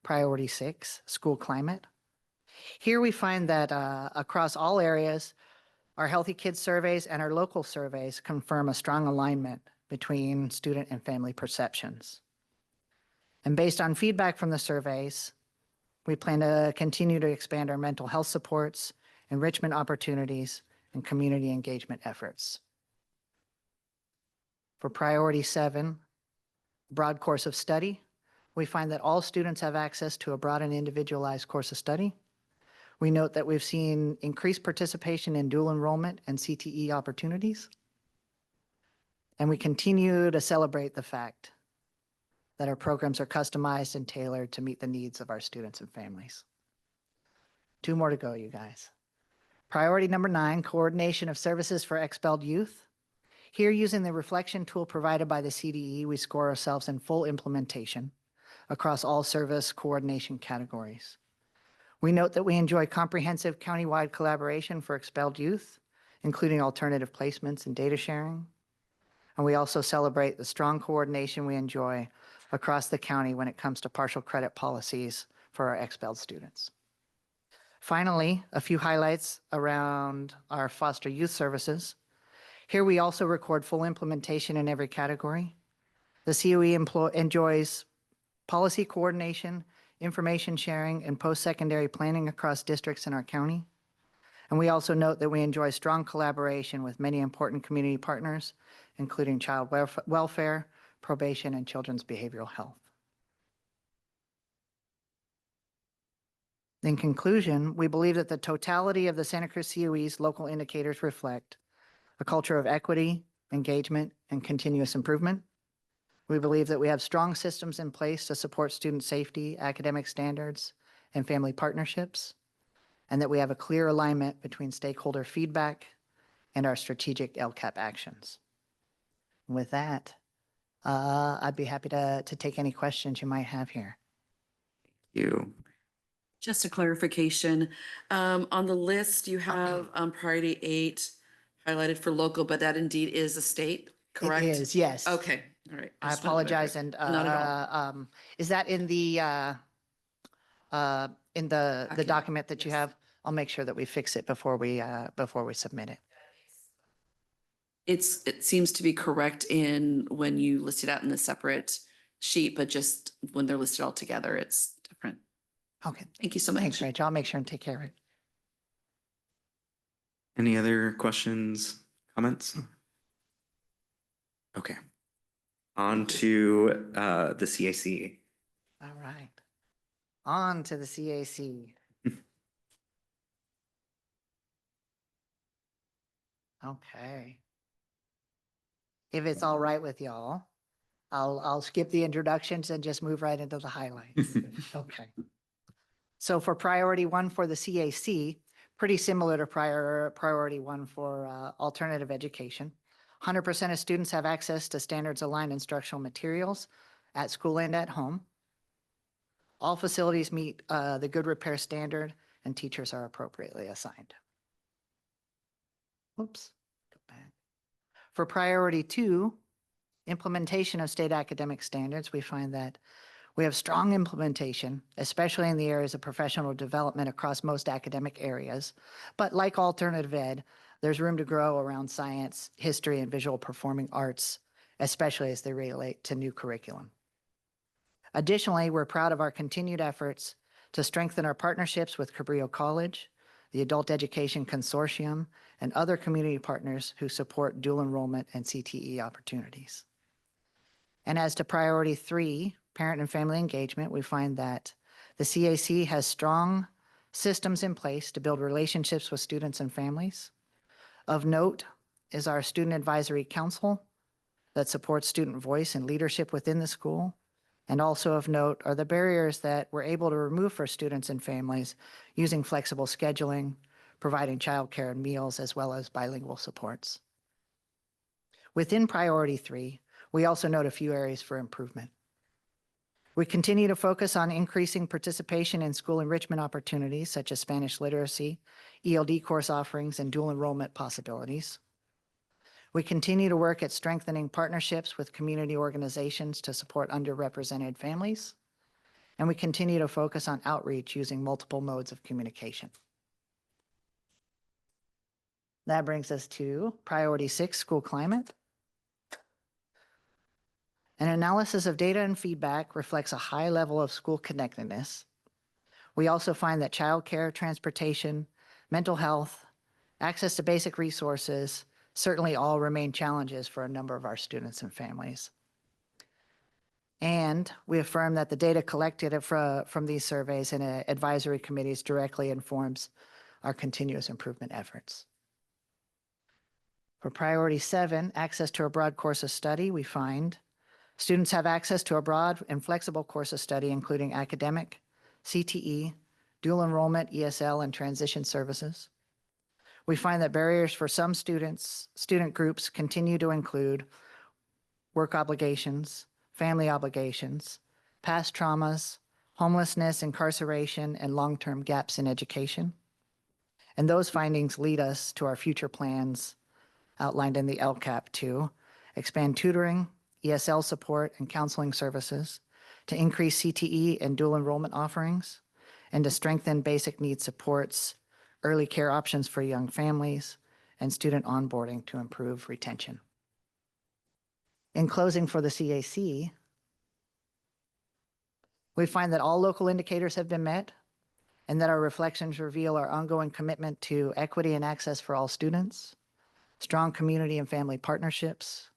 Priority 6, School Climate. Here we find that across all areas, our Healthy Kids surveys and our local surveys confirm a strong alignment between student and family perceptions. And based on feedback from the surveys, we plan to continue to expand our mental health supports, enrichment opportunities, and community engagement efforts. For Priority 7, Broad Course of Study, we find that all students have access to a broad and individualized course of study. We note that we've seen increased participation in dual enrollment and CTE opportunities. And we continue to celebrate the fact that our programs are customized and tailored to meet the needs of our students and families. 2 more to go, you guys. Priority number 9, Coordination of Services for Expelled Youth. Here, using the reflection tool provided by the CDE, we score ourselves in full implementation across all service coordination categories. We note that we enjoy comprehensive countywide collaboration for expelled youth, including alternative placements and data sharing. And we also celebrate the strong coordination we enjoy across the county when it comes to partial credit policies for our expelled students. Finally, a few highlights around our foster youth services. Here we also record full implementation in every category. The COE enjoys policy coordination, information sharing, and post-secondary planning across districts in our county. And we also note that we enjoy strong collaboration with many important community partners, including child welfare, probation, and children's behavioral health. In conclusion, we believe that the totality of the Santa Cruz COE's local indicators reflect a culture of equity, engagement, and continuous improvement. We believe that we have strong systems in place to support student safety, academic standards, and family partnerships, and that we have a clear alignment between stakeholder feedback and our strategic LCAP actions. With that, I'd be happy to take any questions you might have here. You. Just a clarification, on the list, you have, priority 8 highlighted for local, but that indeed is a state, correct? It is, yes. Okay, all right. I just wanted to apologize. verify. And Not at all. is that in the Document, document that you yes. have? I'll make sure that we fix it before we submit it. It seems to be correct in when you list it out in the separate sheet, but just when they're listed all together, it's different. Okay. Thank you so Thanks, much. Rachel. I'll make sure and take care of it. Any other questions, comments? Okay. On to the CAC. All right. On to the CAC. Okay. If it's all right with y'all, I'll skip the introductions and just move right into the highlights. Okay. So for priority 1 for the CAC, pretty similar to priority 1 for alternative education. 100% of students have access to standards aligned instructional materials at school and at home. All facilities meet the good repair standard and teachers are appropriately assigned. Oops. Go back. For priority 2, implementation of state academic standards, we find that we have strong implementation, especially in the areas of professional development across most academic areas. But like alternative ed, there's room to grow around science, history, and visual performing arts, especially as they relate to new curriculum. Additionally, we're proud of our continued efforts to strengthen our partnerships with Cabrillo College, the Adult Education Consortium, and other community partners who support dual enrollment and CTE opportunities. And as to priority 3, parent and family engagement, we find that the CAC has strong systems in place to build relationships with students and families. Of note is our Student Advisory Council that supports student voice and leadership within the school. And also of note are the barriers that we're able to remove for students and families using flexible scheduling, providing childcare and meals, as well as bilingual supports. Within priority 3, we also note a few areas for improvement. We continue to focus on increasing participation in school enrichment opportunities such as Spanish literacy, ELD course offerings, and dual enrollment possibilities. We continue to work at strengthening partnerships with community organizations to support underrepresented families. And we continue to focus on outreach using multiple modes of communication. That brings us to priority 6, school climate. An analysis of data and feedback reflects a high level of school connectedness. We also find that childcare, transportation, mental health, access to basic resources certainly all remain challenges for a number of our students and families. And we affirm that the data collected from these surveys and advisory committees directly informs our continuous improvement efforts. For priority 7, access to a broad course of study, we find students have access to a broad and flexible course of study, including academic, CTE, dual enrollment, ESL, and transition services. We find that barriers for some student groups continue to include work obligations, family obligations, past traumas, homelessness, incarceration, and long-term gaps in education. And those findings lead us to our future plans outlined in the LCAP to expand tutoring, ESL support, and counseling services, to increase CTE and dual enrollment offerings, and to strengthen basic needs supports, early care options for young families, and student onboarding to improve retention. In closing for the CAC, we find that all local indicators have been met and that our reflections reveal our ongoing commitment to equity and access for all students, strong community and family partnerships,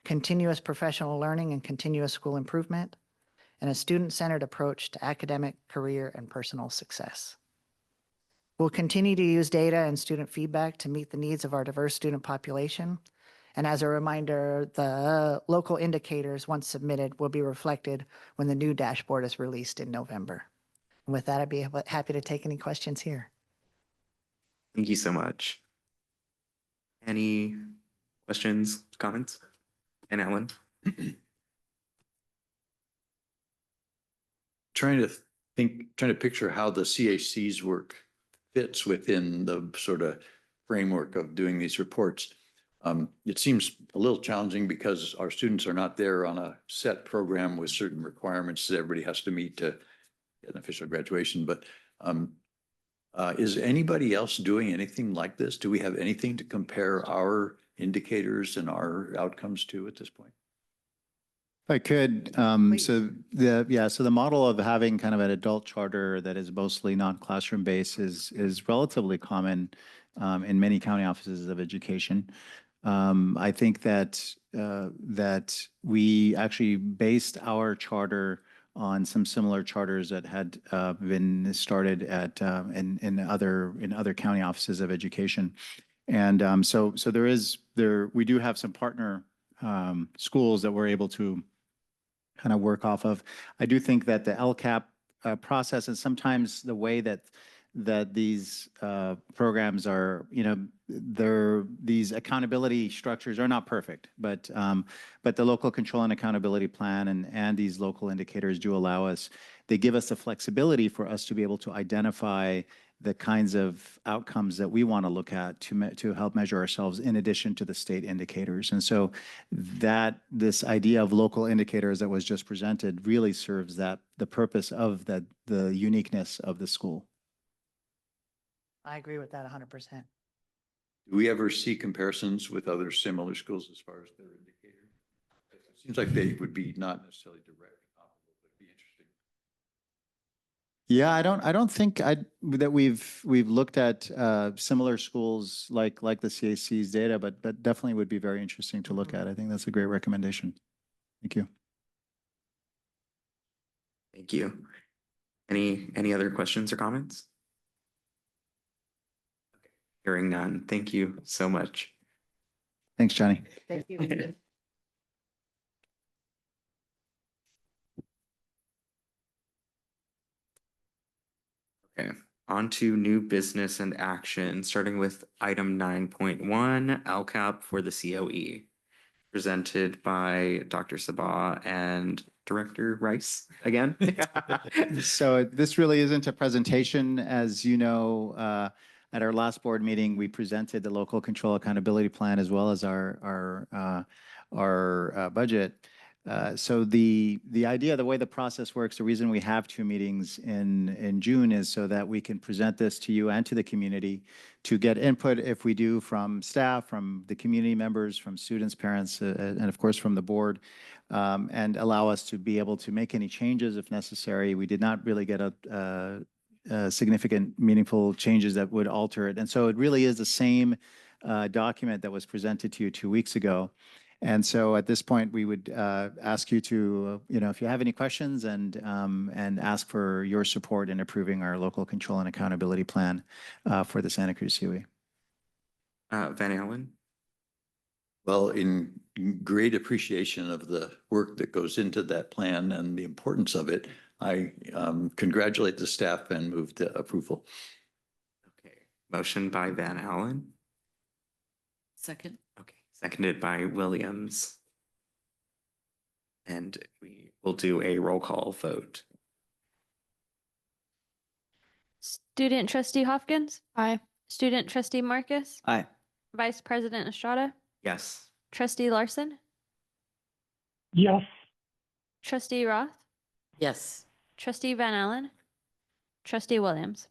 continuous professional learning and continuous school improvement, and a student-centered approach to academic, career, and personal success. We'll continue to use data and student feedback to meet the needs of our diverse student population. And as a reminder, the local indicators, once submitted, will be reflected when the new dashboard is released in November. And with that, I'd be happy to take any questions here. Thank you so much. Any questions, comments? And Alan? Trying to trying to picture how the CAC's work fits within the sort of framework of doing these reports. It seems a little challenging because our students are not there on a set program with certain requirements that everybody has to meet to get an official graduation. But is anybody else doing anything like this? Do we have anything to compare our indicators and our outcomes to at this point? If I could, so the model of having kind of an adult charter that is mostly non-classroom based is relatively common in many county offices of education. I think that we actually based our charter on some similar charters that had been started at in other county offices of education. And so we do have some partner schools that we're able to kind of work off of. I do think that the LCAP process and sometimes the way that these programs are, these accountability structures are not perfect, but the local control and accountability plan and these local indicators do allow us, they give us the flexibility for us to be able to identify the kinds of outcomes that we want to look at to help measure ourselves in addition to the state indicators. And so this idea of local indicators that was just presented really serves the purpose of the uniqueness of the school. I agree with that 100%. Do we ever see comparisons with other similar schools as far as their indicators? It seems like they would be not necessarily direct comparable, but it'd be interesting. Yeah, I don't think that we've looked at similar schools like the CAC's data, but definitely would be very interesting to look at. I think that's a great recommendation. Thank you. Thank you. Any other questions or comments? Okay. Hearing none. Thank you so much. Thanks, Johnny. Thank you. Okay, on to new business and action, starting with item 9.1, LCAP for the COE, presented by Dr. Sabah and Director Rice again. So this really isn't a presentation. As you know, at our last board meeting, we presented the local control accountability plan as well as our budget. So the idea, the way the process works, the reason we have 2 meetings in June is so that we can present this to you and to the community to get input if we do from staff, from the community members, from students, parents, and of course from the board, and allow us to be able to make any changes if necessary. We did not really get a significant, meaningful changes that would alter it. And so it really is the same document that was presented to you 2 weeks ago. And so at this point, we would ask you to, if you have any questions and ask for your support in approving our local control and accountability plan for the Santa Cruz COE. Van Allen? Well, in great appreciation of the work that goes into that plan and the importance of it, I congratulate the staff and move to approval. Okay, motion by Van Allen. Second. Okay, seconded by Williams. And we will do a roll call vote. Student trustee Hopkins, Aye. student trustee Marcus, Aye. Vice President Estrada, Yes. trustee Larson, Yes. trustee Roth, Yes. trustee Van Allen, trustee Williams.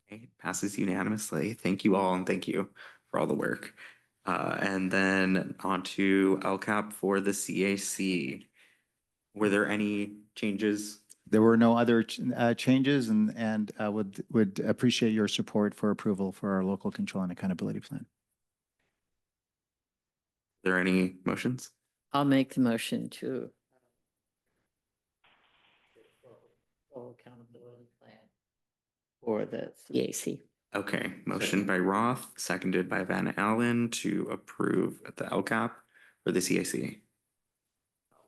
Okay, passes unanimously. Thank you all, and thank you for all the work. And then on to LCAP for the CAC. Were there any changes? There were no other changes, and I would appreciate your support for approval for our local control and accountability plan. Are there any motions? I'll make the motion to full accountability plan for the CAC. Okay, motion by Roth, seconded by Van Allen to approve the LCAP for the CAC.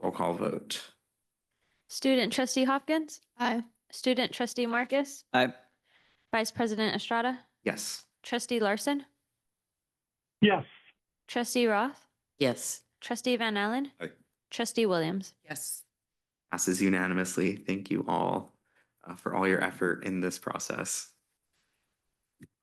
Roll call vote. Student trustee Hopkins, Aye. student trustee Marcus, Aye. Vice President Estrada, Yes. trustee Larson, Yes. trustee Roth, Yes. trustee Van Allen, Aye. trustee Williams. Yes. Passes unanimously. Thank you all. for all your effort in this process.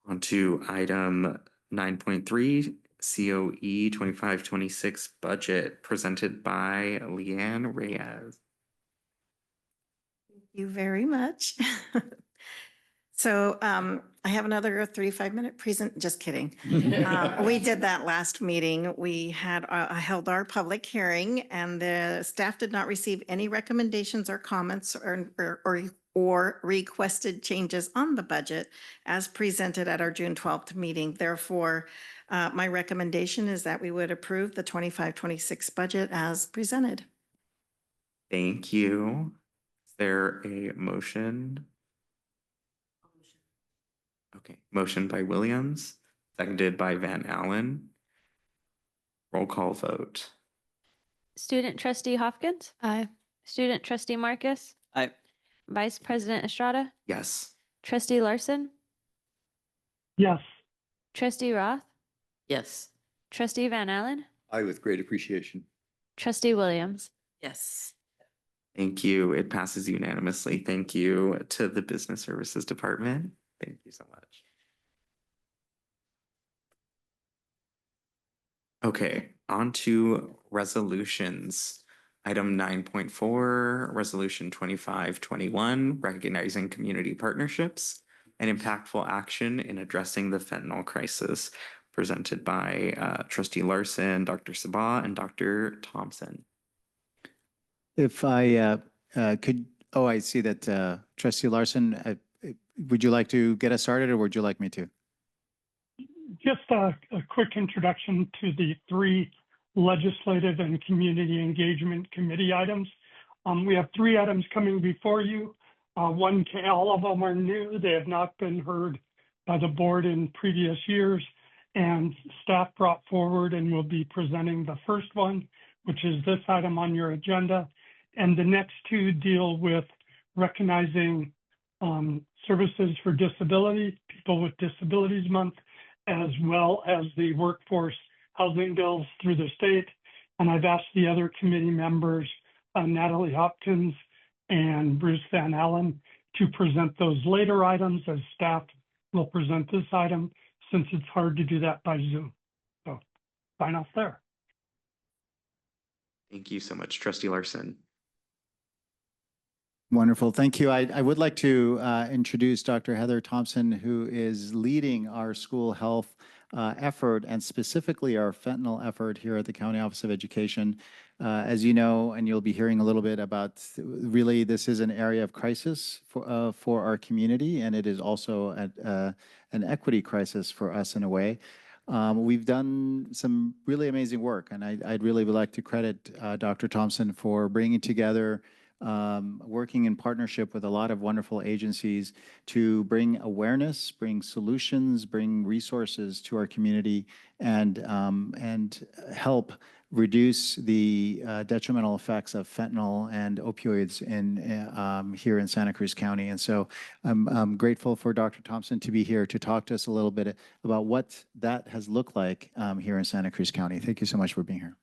On to item 9.3, COE 25-26 budget presented by Leanne Reyes. Thank you very much. So I have another 35-minute just kidding. We did that last meeting. We had held our public hearing and the staff did not receive any recommendations or comments or requested changes on the budget as presented at our June 12th meeting. Therefore, my recommendation is that we would approve the 25-26 budget as presented. Thank you. Is there a motion? Okay, motion by Williams, seconded by Van Allen. Roll call vote. Student trustee Hopkins, Aye. student trustee Marcus, Aye. vice president Estrada, Yes. trustee Larson, Yes. trustee Roth, Yes. trustee Van Allen, I with great appreciation. trustee Williams. Yes. Thank you. It passes unanimously. Thank you to the Business Services Department. Thank you so much. Okay, on to resolutions. Item 9.4, Resolution 2521, recognizing community partnerships and impactful action in addressing the fentanyl crisis, presented by Trustee Larson, Dr. Sabah, and Dr. Thompson. If I could, oh, I see that Trustee Larson, would you like to get us started or would you like me to? Just a quick introduction to the 3 legislative and community engagement committee items. We have 3 items coming before you. All of them are new. They have not been heard by the board in previous years, and staff brought forward and will be presenting the first one, which is this item on your agenda. And the next 2 deal with recognizing services for disability, People with Disabilities Month, as well as the workforce housing bills through the state. And I've asked the other committee members, Natalie Hopkins and Bruce Van Allen, to present those later items as staff will present this item, since it's hard to do that by Zoom. So sign off there. Thank you so much, Trustee Larson. Wonderful. Thank you. I would like to introduce Dr. Heather Thompson, who is leading our school health effort and specifically our fentanyl effort here at the County Office of Education. As you know, and you'll be hearing a little bit about, really this is an area of crisis for our community, and it is also an equity crisis for us in a way. We've done some really amazing work, and I'd really would like to credit Dr. Thompson for bringing together working in partnership with a lot of wonderful agencies to bring awareness, bring solutions, bring resources to our community, and help reduce the detrimental effects of fentanyl and opioids here in Santa Cruz County. And so I'm grateful for Dr. Thompson to be here to talk to us a little bit about what that has looked like here in Santa Cruz County. Thank you so much for being here.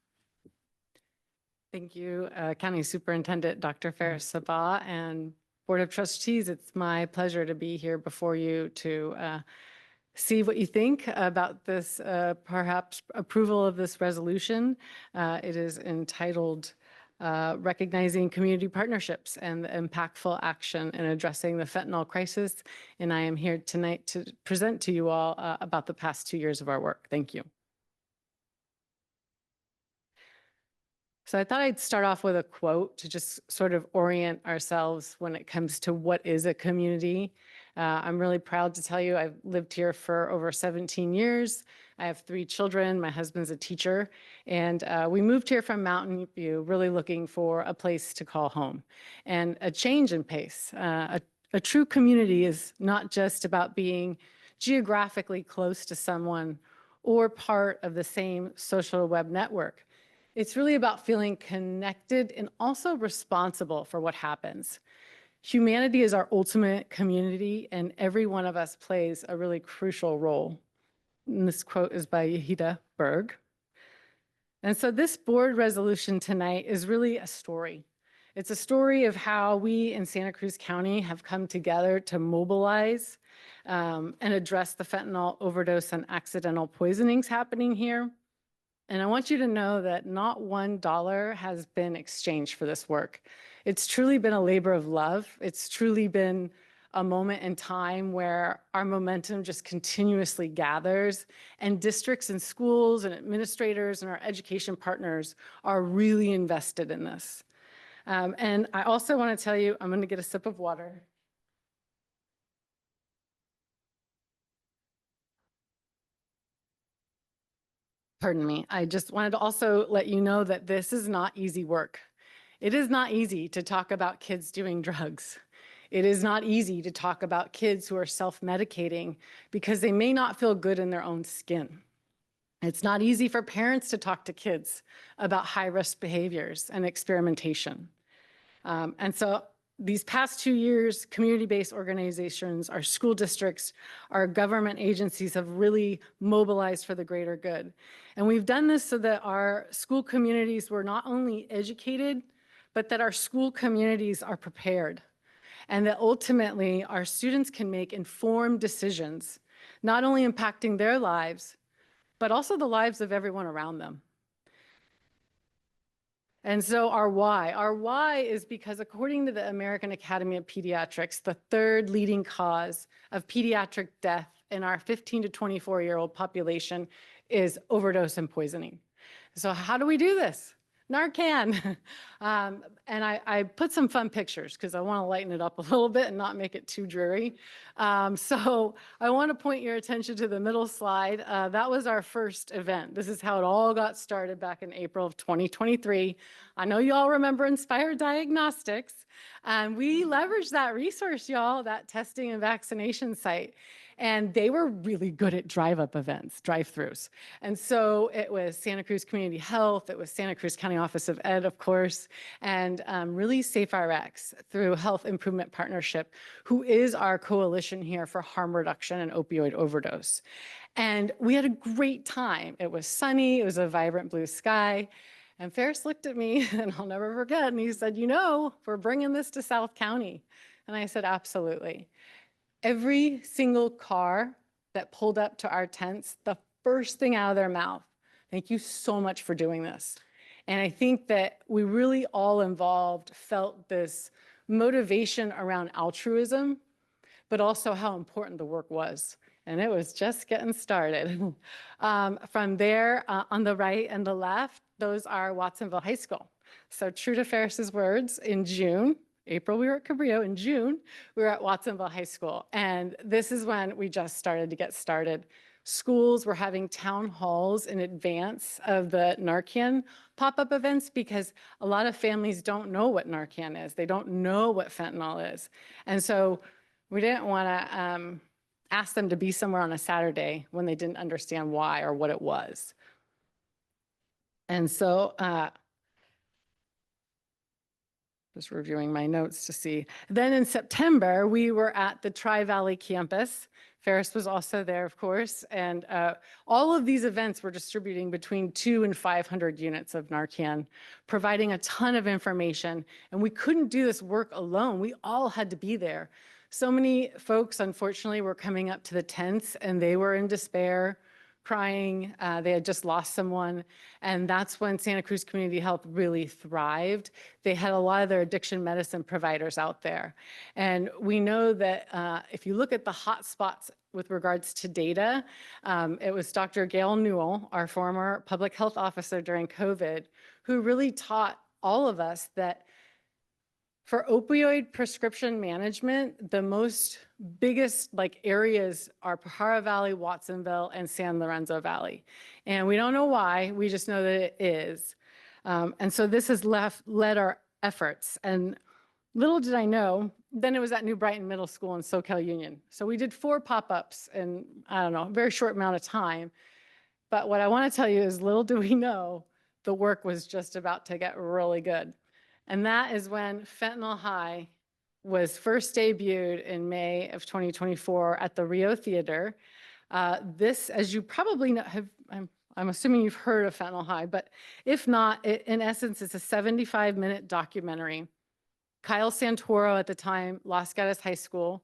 Thank you, County Superintendent Dr. Ferris Sabah and Board of Trustees. It's my pleasure to be here before you to see what you think about this, perhaps approval of this resolution. It is entitled Recognizing Community Partnerships and Impactful Action in Addressing the Fentanyl Crisis. And I am here tonight to present to you all about the past 2 years of our work. Thank you. So I thought I'd start off with a quote to just sort of orient ourselves when it comes to what is a community. I'm really proud to tell you I've lived here for over 17 years. I have 3 children. My husband's a teacher. And we moved here from Mountain View, really looking for a place to call home and a change in pace. A true community is not just about being geographically close to someone or part of the same social web network. It's really about feeling connected and also responsible for what happens. Humanity is our ultimate community, and every one of us plays a really crucial role. And this quote is by Yehida Berg. And so this board resolution tonight is really a story. It's a story of how we in Santa Cruz County have come together to mobilize and address the fentanyl overdose and accidental poisonings happening here. And I want you to know that not $1 has been exchanged for this work. It's truly been a labor of love. It's truly been a moment in time where our momentum just continuously gathers, and districts and schools and administrators and our education partners are really invested in this. And I also want to tell you, I'm going to get a sip of water. Pardon me. I just wanted to also let you know that this is not easy work. It is not easy to talk about kids doing drugs. It is not easy to talk about kids who are self-medicating because they may not feel good in their own skin. It's not easy for parents to talk to kids about high-risk behaviors and experimentation. And so these past 2 years, community-based organizations, our school districts, our government agencies have really mobilized for the greater good. And we've done this so that our school communities were not only educated, but that our school communities are prepared. And that ultimately our students can make informed decisions, not only impacting their lives, but also the lives of everyone around them. And so our why is because according to the American Academy of Pediatrics, the third leading cause of pediatric death in our 15 to 24-year-old population is overdose and poisoning. So how do we do this? Narcan. And I put some fun pictures because I want to lighten it up a little bit and not make it too dreary. So I want to point your attention to the middle slide. That was our first event. This is how it all got started back in April of 2023. I know you all remember Inspire Diagnostics. And we leveraged that resource, y'all, that testing and vaccination site. And they were really good at drive-up events, drive-throughs. And so it was Santa Cruz Community Health, it was Santa Cruz County Office of Ed, of course, and really SafeRx through Health Improvement Partnership, who is our coalition here for harm reduction and opioid overdose. And we had a great time. It was sunny, it was a vibrant blue sky. And Ferris looked at me, and I'll never forget, and he said, you know, we're bringing this to South County. And I said, absolutely. Every single car that pulled up to our tents, the first thing out of their mouth, thank you so much for doing this. And I think that we really all involved felt this motivation around altruism, but also how important the work was. And it was just getting started. From there, on the right and the left, those are Watsonville High School. So true to Ferris's words, in June, April, we were at Cabrillo. In June, we were at Watsonville High School. And this is when we just started to get started. Schools were having town halls in advance of the Narcan pop-up events because a lot of families don't know what Narcan is. They don't know what fentanyl is. And so we didn't want to ask them to be somewhere on a Saturday when they didn't understand why or what it was. And so just reviewing my notes to see. Then in September, we were at the Tri-Valley campus. Ferris was also there, of course. And all of these events were distributing between 200 and 500 units of Narcan, providing a ton of information. And we couldn't do this work alone. We all had to be there. So many folks, unfortunately, were coming up to the tents and they were in despair, crying. They had just lost someone. And that's when Santa Cruz Community Health really thrived. They had a lot of their addiction medicine providers out there. And we know that if you look at the hot spots with regards to data, it was Dr. Gail Newell, our former public health officer during COVID, who really taught all of us that for opioid prescription management, the biggest areas are Pajara Valley, Watsonville, and San Lorenzo Valley. And we don't know why, we just know that it is. And so this has led our efforts. And little did I know, then it was at New Brighton Middle School in Soquel Union. So we did 4 pop-ups in, I don't know, a very short amount of time. But what I want to tell you is little do we know, the work was just about to get really good. And that is when Fentanyl High was first debuted in May of 2024 at the Rio Theater. This, as you probably know, I'm assuming you've heard of Fentanyl High, but if not, in essence, it's a 75-minute documentary Kyle Santoro at the time, Los Gatos High School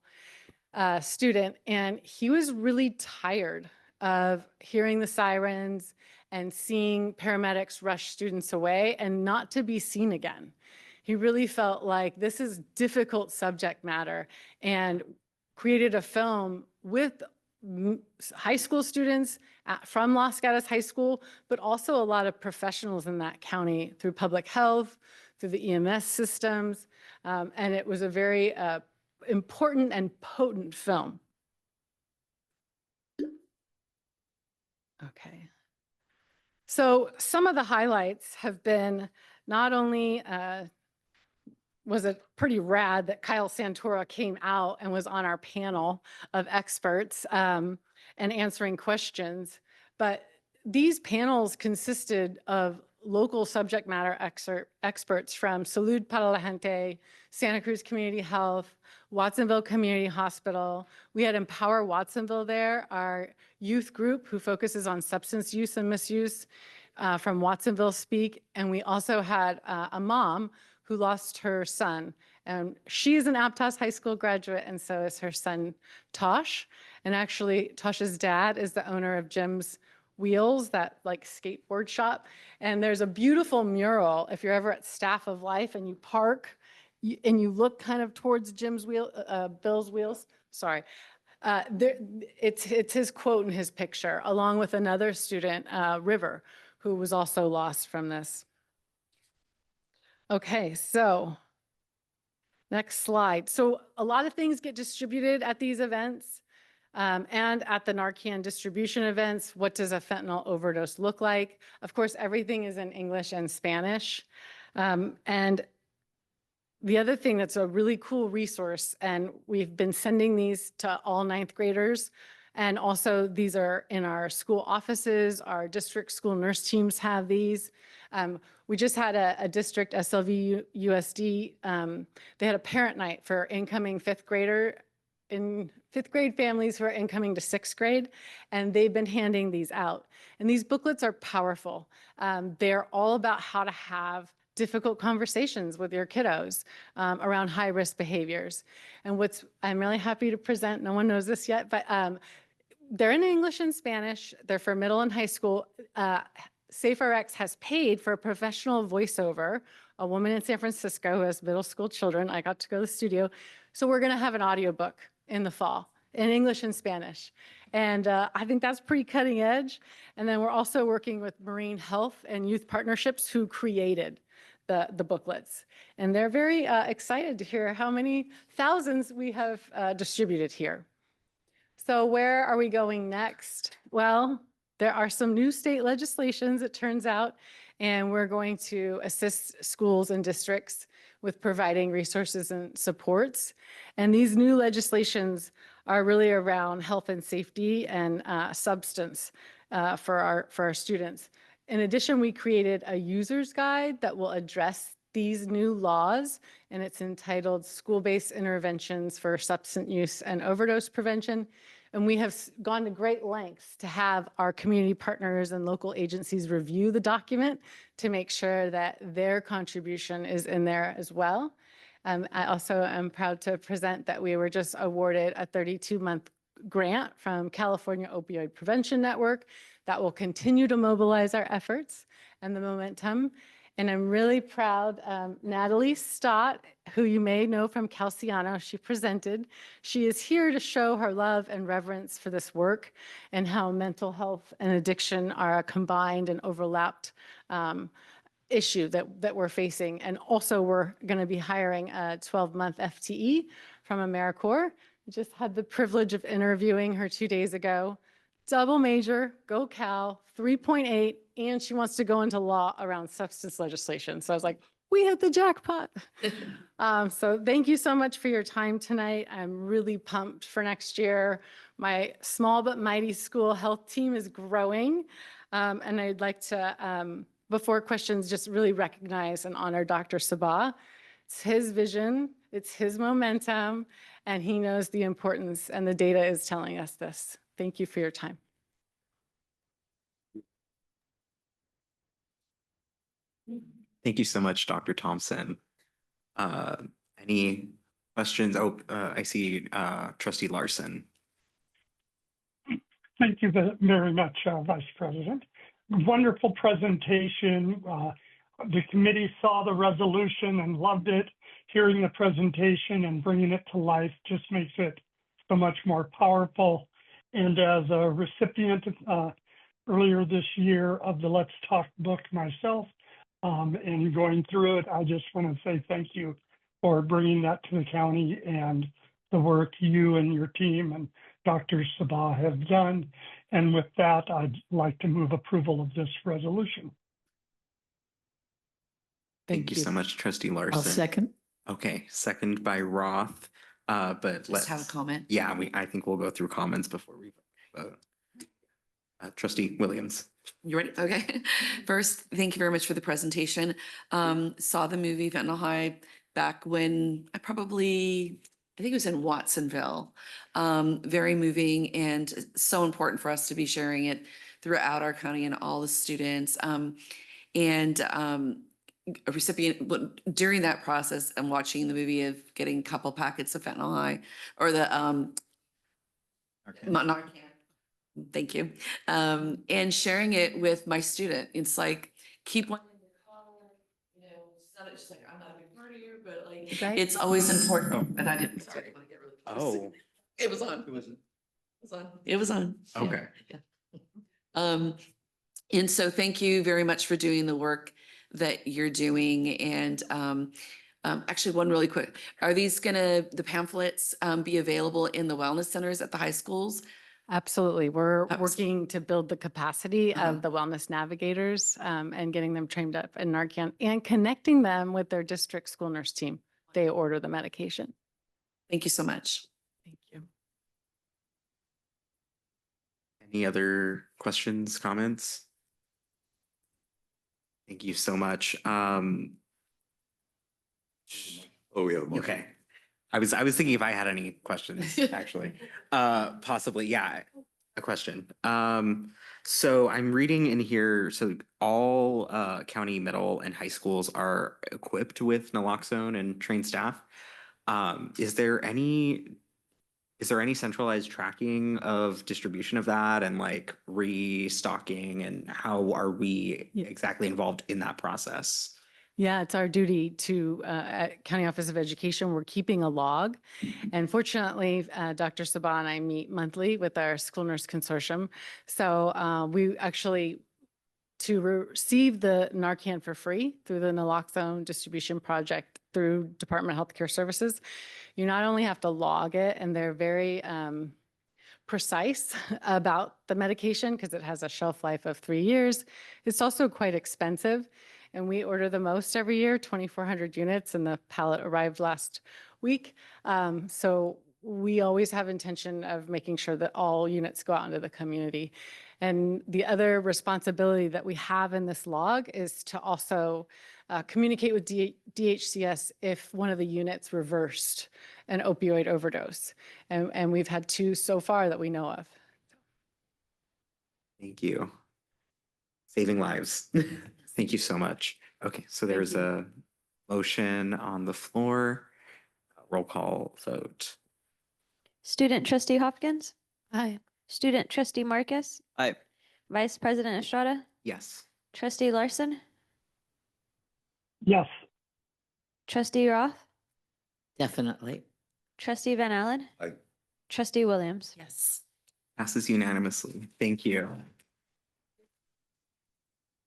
student, and he was really tired of hearing the sirens and seeing paramedics rush students away and not to be seen again. He really felt like this is difficult subject matter and created a film with high school students from Los Gatos High School, but also a lot of professionals in that county through public health, through the EMS systems. And it was a very important and potent film. Okay. So some of the highlights have been not only was it pretty rad that Kyle Santoro came out and was on our panel of experts and answering questions, but these panels consisted of local subject matter experts from Salud para la Gente, Santa Cruz Community Health, Watsonville Community Hospital. We had Empower Watsonville there, our youth group who focuses on substance use and misuse from Watsonville Speak. And we also had a mom who lost her son. And she is an Aptos High School graduate, and so is her son, Tosh. And actually, Tosh's dad is the owner of Jim's Wheels, that like skateboard shop. And there's a beautiful mural, if you're ever at Staff of Life and you park and you look kind of towards Bill's Wheels, sorry. It's his quote in his picture, along with another student, River, who was also lost from this. Okay, so next slide. So a lot of things get distributed at these events and at the Narcan distribution events. What does a fentanyl overdose look like? Of course, everything is in English and Spanish. And the other thing that's a really cool resource, and we've been sending these to all 9th graders, and also these are in our school offices, our district school nurse teams have these. We just had a district SLV USD, they had a parent night for incoming 5th grade families who are incoming to 6th grade, and they've been handing these out. And these booklets are powerful. They're all about how to have difficult conversations with your kiddos around high-risk behaviors. And I'm really happy to present, no one knows this yet, but they're in English and Spanish. They're for middle and high school. SafeRx has paid for a professional voiceover, a woman in San Francisco who has middle school children. I got to go to the studio. So we're gonna have an audiobook in the fall in English and Spanish. And I think that's pretty cutting edge. And then we're also working with Marine Health and Youth Partnerships who created the booklets. And they're very excited to hear how many thousands we have distributed here. So where are we going next? Well, there are some new state legislations, it turns out, and we're going to assist schools and districts with providing resources and supports. And these new legislations are really around health and safety and substance for our students. In addition, we created a user's guide that will address these new laws, and it's entitled School-Based Interventions for Substance Use and Overdose Prevention. And we have gone to great lengths to have our community partners and local agencies review the document to make sure that their contribution is in there as well. I also am proud to present that we were just awarded a 32-month grant from California Opioid Prevention Network that will continue to mobilize our efforts and the momentum. And I'm really proud, Natalie Stott, who you may know from Calciano, she presented. She is here to show her love and reverence for this work and how mental health and addiction are a combined and overlapped issue that we're facing. And also we're gonna be hiring a 12-month FTE from AmeriCorps. I just had the privilege of interviewing her 2 days ago. Double major, go Cal, 3.8, and she wants to go into law around substance legislation. So I was like, we hit the jackpot. So thank you so much for your time tonight. I'm really pumped for next year. My small but mighty school health team is growing. And I'd like to, before questions, just really recognize and honor Dr. Sabah. It's his vision, it's his momentum, and he knows the importance, and the data is telling us this. Thank you for your time. Thank you so much, Dr. Thompson. Any questions? Oh, I see trustee Larson. Thank you very much, Vice President. Wonderful presentation. The committee saw the resolution and loved it. Hearing the presentation and bringing it to life just makes it so much more powerful. And as a recipient earlier this year of the Let's Talk book myself, and going through it, I just want to say thank you for bringing that to the county and the work you and your team and Dr. Sabah have done. And with that, I'd like to move approval of this resolution. Thank you so much, trustee Larson. I'll second. Okay, second by Roth. But let's Just have a comment. Yeah, I think we'll go through comments before we vote. Trustee Williams. You ready? Okay. First, thank you very much for the presentation. Saw the movie Fentanyl High back when I think it was in Watsonville. Very moving and so important for us to be sharing it throughout our county and all the students. A recipient during that process and watching the movie of getting a couple packets of Fentanyl High or the Narcan. Thank you. And sharing it with my student. It's like, keep one in your car, you know, it's not just like, I'm not a big partier, but like, Right. it's always important. And I didn't, sorry. I wanna get really close. Oh, It was on. It was on. It was on. Yeah, okay. yeah. And so thank you very much for doing the work that you're doing. And actually one really quick, are these the pamphlets be available in the wellness centers at the high schools? Absolutely. We're That was- working to build the capacity Uh-huh. of the wellness navigators and getting them trained up in Narcan and connecting them with their district school nurse team. They order the medication. Thank you so much. Thank you. Any other questions, comments? Thank you so much. Oh, we have a motion. Okay. I was thinking if I had any questions, actually. Possibly, yeah, a question. So I'm reading in here, so all county middle and high schools are equipped with naloxone and trained staff. Is there any centralized tracking of distribution of that and like restocking, and how are we exactly involved in that process? Yeah, it's our duty to, at County Office of Education, we're keeping a log. And fortunately, Dr. Sabah and I meet monthly with our school nurse consortium. So we actually, to receive the Narcan for free through the naloxone distribution project through Department of Healthcare Services, you not only have to log it, and they're very precise about the medication because it has a shelf life of 3 years. It's also quite expensive. And we order the most every year, 2,400 units, and the pallet arrived last week. So we always have intention of making sure that all units go out into the community. And the other responsibility that we have in this log is to also communicate with DHCS if one of the units reversed an opioid overdose. And we've had 2 so far that we know of. Thank you. Saving lives. Thank you so much. Okay, so there's a motion on the floor. Roll call vote. Student trustee Hopkins, Aye. student trustee Marcus, Aye. Vice President Estrada, Yes. trustee Larson, Yes. trustee Roth, Definitely. trustee Van Allen, Aye. trustee Williams. Yes. Passes unanimously. Thank you.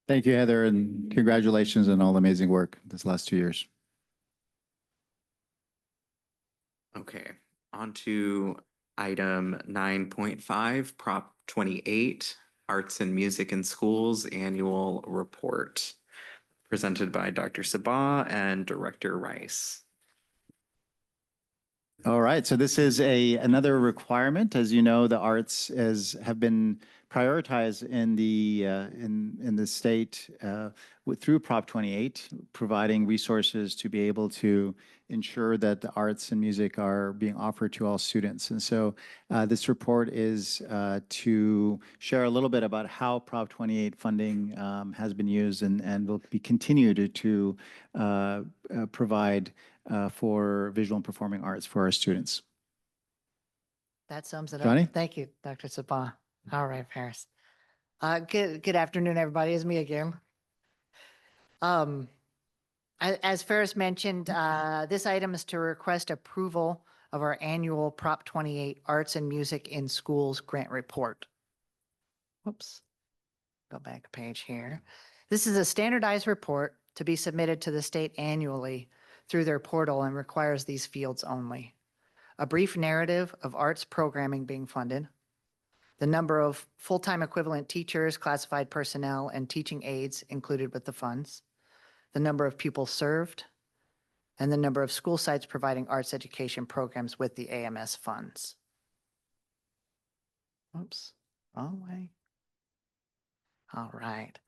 Thank you, Heather, and congratulations on all the amazing work this last 2 years. Okay, on to item 9.5, Prop 28, Arts and Music in Schools Annual Report, presented by Dr. Sabah and Director Rice. All right, so this is another requirement. As you know, the arts have been prioritized in the state through Prop 28, providing resources to be able to ensure that the arts and music are being offered to all students. And so this report is to share a little bit about how Prop 28 funding has been used and will be continued to provide for visual and performing arts for our students. That sums it up. Johnny? Thank you, Dr. Sabah. All right, Paris. Good afternoon, everybody. It's me again. As Ferris mentioned, this item is to request approval of our annual Prop 28 Arts and Music in Schools Grant Report. Whoops. Go back a page here. This is a standardized report to be submitted to the state annually through their portal and requires these fields only. A brief narrative of arts programming being funded, the number of full-time equivalent teachers, classified personnel, and teaching aides included with the funds, the number of pupils served, and the number of school sites providing arts education programs with the AMS funds. Oops, wrong way. All right.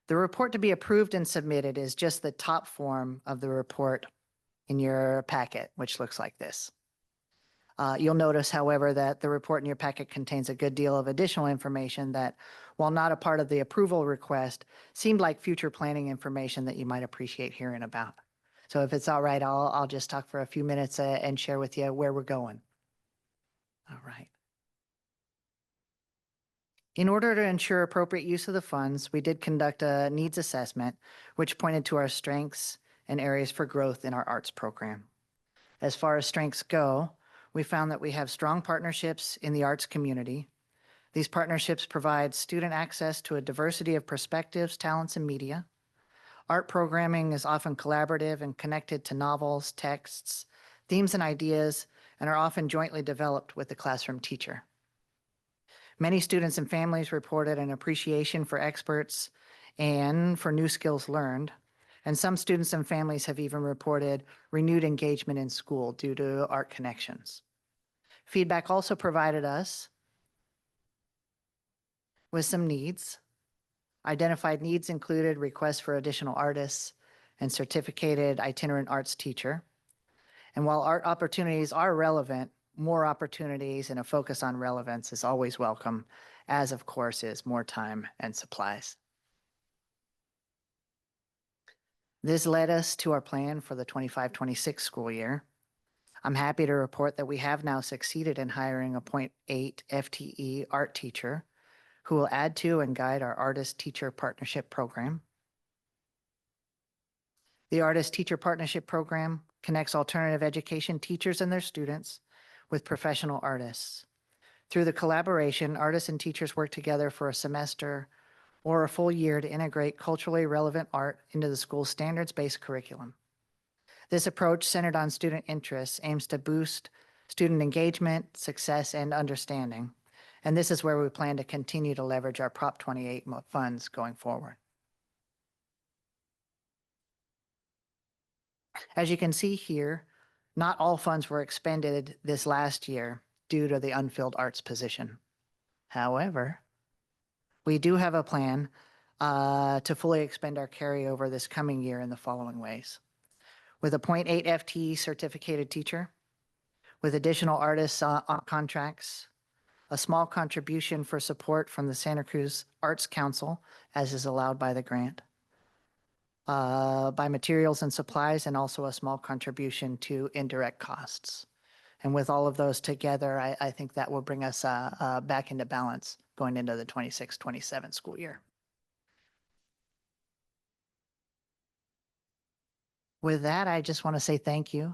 The report to be approved and submitted is just the top form of the report in your packet, which looks like this. You'll notice, however, that the report in your packet contains a good deal of additional information that, while not a part of the approval request, seemed like future planning information that you might appreciate hearing about. So if it's all right, I'll just talk for a few minutes and share with you where we're going. All right. In order to ensure appropriate use of the funds, we did conduct a needs assessment, which pointed to our strengths and areas for growth in our arts program. As far as strengths go, we found that we have strong partnerships in the arts community. These partnerships provide student access to a diversity of perspectives, talents, and media. Art programming is often collaborative and connected to novels, texts, themes, and ideas, and are often jointly developed with the classroom teacher. Many students and families reported an appreciation for experts and for new skills learned, and some students and families have even reported renewed engagement in school due to art connections. Feedback also provided us with some needs. Identified needs included requests for additional artists and certificated itinerant arts teacher. And while art opportunities are relevant, more opportunities and a focus on relevance is always welcome, as of course is more time and supplies. This led us to our plan for the 25-26 school year. I'm happy to report that we have now succeeded in hiring a 0.8 FTE art teacher who will add to and guide our artist-teacher partnership program. The artist-teacher partnership program connects alternative education teachers and their students with professional artists. Through the collaboration, artists and teachers work together for a semester or a full year to integrate culturally relevant art into the school's standards-based curriculum. This approach, centered on student interests, aims to boost student engagement, success, and understanding. And this is where we plan to continue to leverage our Prop 28 funds going forward. As you can see here, not all funds were expended this last year due to the unfilled arts position. However, we do have a plan to fully expend our carryover this coming year in the following ways. With a 0.8 FTE certificated teacher, with additional artists on contracts, a small contribution for support from the Santa Cruz Arts Council, as is allowed by the grant, by materials and supplies, and also a small contribution to indirect costs. And with all of those together, I think that will bring us back into balance going into the 26-27 school year. With that, I just want to say thank you.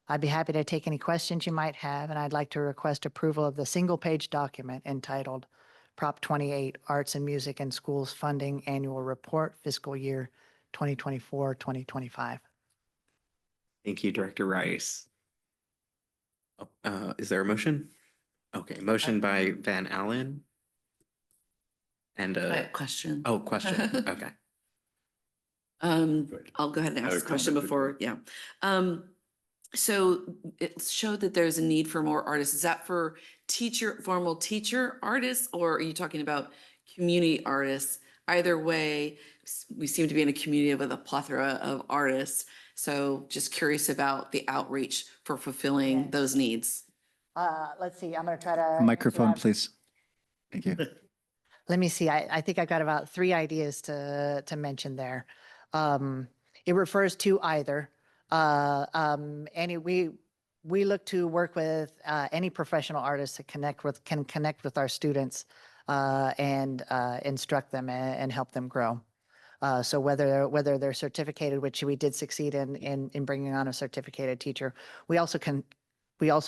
I'd be happy to take any questions you might have, and I'd like to request approval of the single-page document entitled Prop 28 Arts and Music in Schools Funding Annual Report Fiscal Year 2024-2025. Thank you, Director Rice. Is there a motion? Okay, motion by Van Allen. And Question. oh, question. Okay. I'll go ahead and ask the question before, yeah. So it showed that there's a need for more artists. Is that for formal teacher artists, or are you talking about community artists? Either way, we seem to be in a community with a plethora of artists. So just curious about the outreach for fulfilling those needs. Let's see, I'm going to try to. Microphone, please. Thank you. Let me see. I think I've got about 3 ideas to mention there. It refers to either We look to work with any professional artists that can connect with our students and instruct them and help them grow. So whether they're certificated, which we did succeed in bringing on a certificated teacher, we also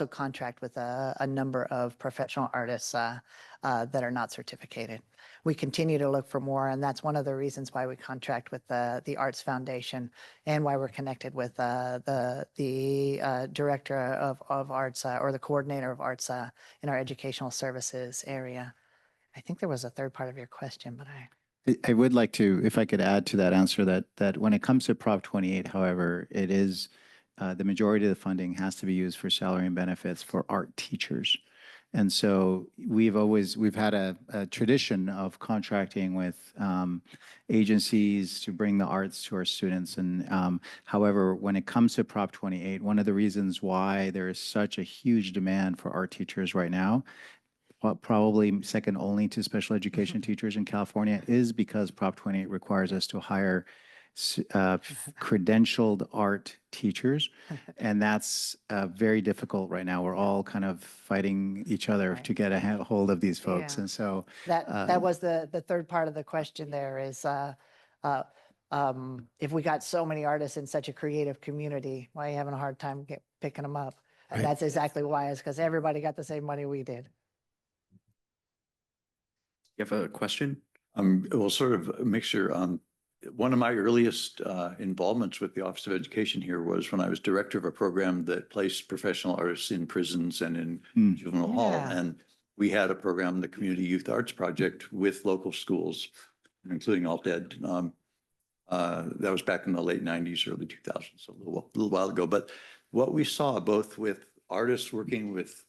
contract with a number of professional artists that are not certificated. We continue to look for more, and that's one of the reasons why we contract with the Arts Foundation and why we're connected with the director of arts or the coordinator of arts in our educational services area. I think there was a third part of your question, but I would like to, if I could add to that answer, that when it comes to Prop 28, however, it is the majority of the funding has to be used for salary and benefits for art teachers. And so we've had a tradition of contracting with agencies to bring the arts to our students. And however, when it comes to Prop 28, one of the reasons why there is such a huge demand for art teachers right now, probably second only to special education teachers in California, is because Prop 28 requires us to hire credentialed art teachers. And that's very difficult right now. We're all kind of fighting each other to get a hold of these folks. Yeah. And so that was the third part of the question there is, if we got so many artists in such a creative community, why are you having a hard time picking them up? And that's exactly why, is because everybody got the same money we did. You have a question? Well, sort of a mixture. One of my earliest involvements with the Office of Education here was when I was director of a program that placed professional artists in prisons and in juvenile hall. Yeah. And we had a program, the Community Youth Arts Project, with local schools, including Alt-Ed. That was back in the late 90s, early 2000s, so a little while ago. But what we saw, both with artists working with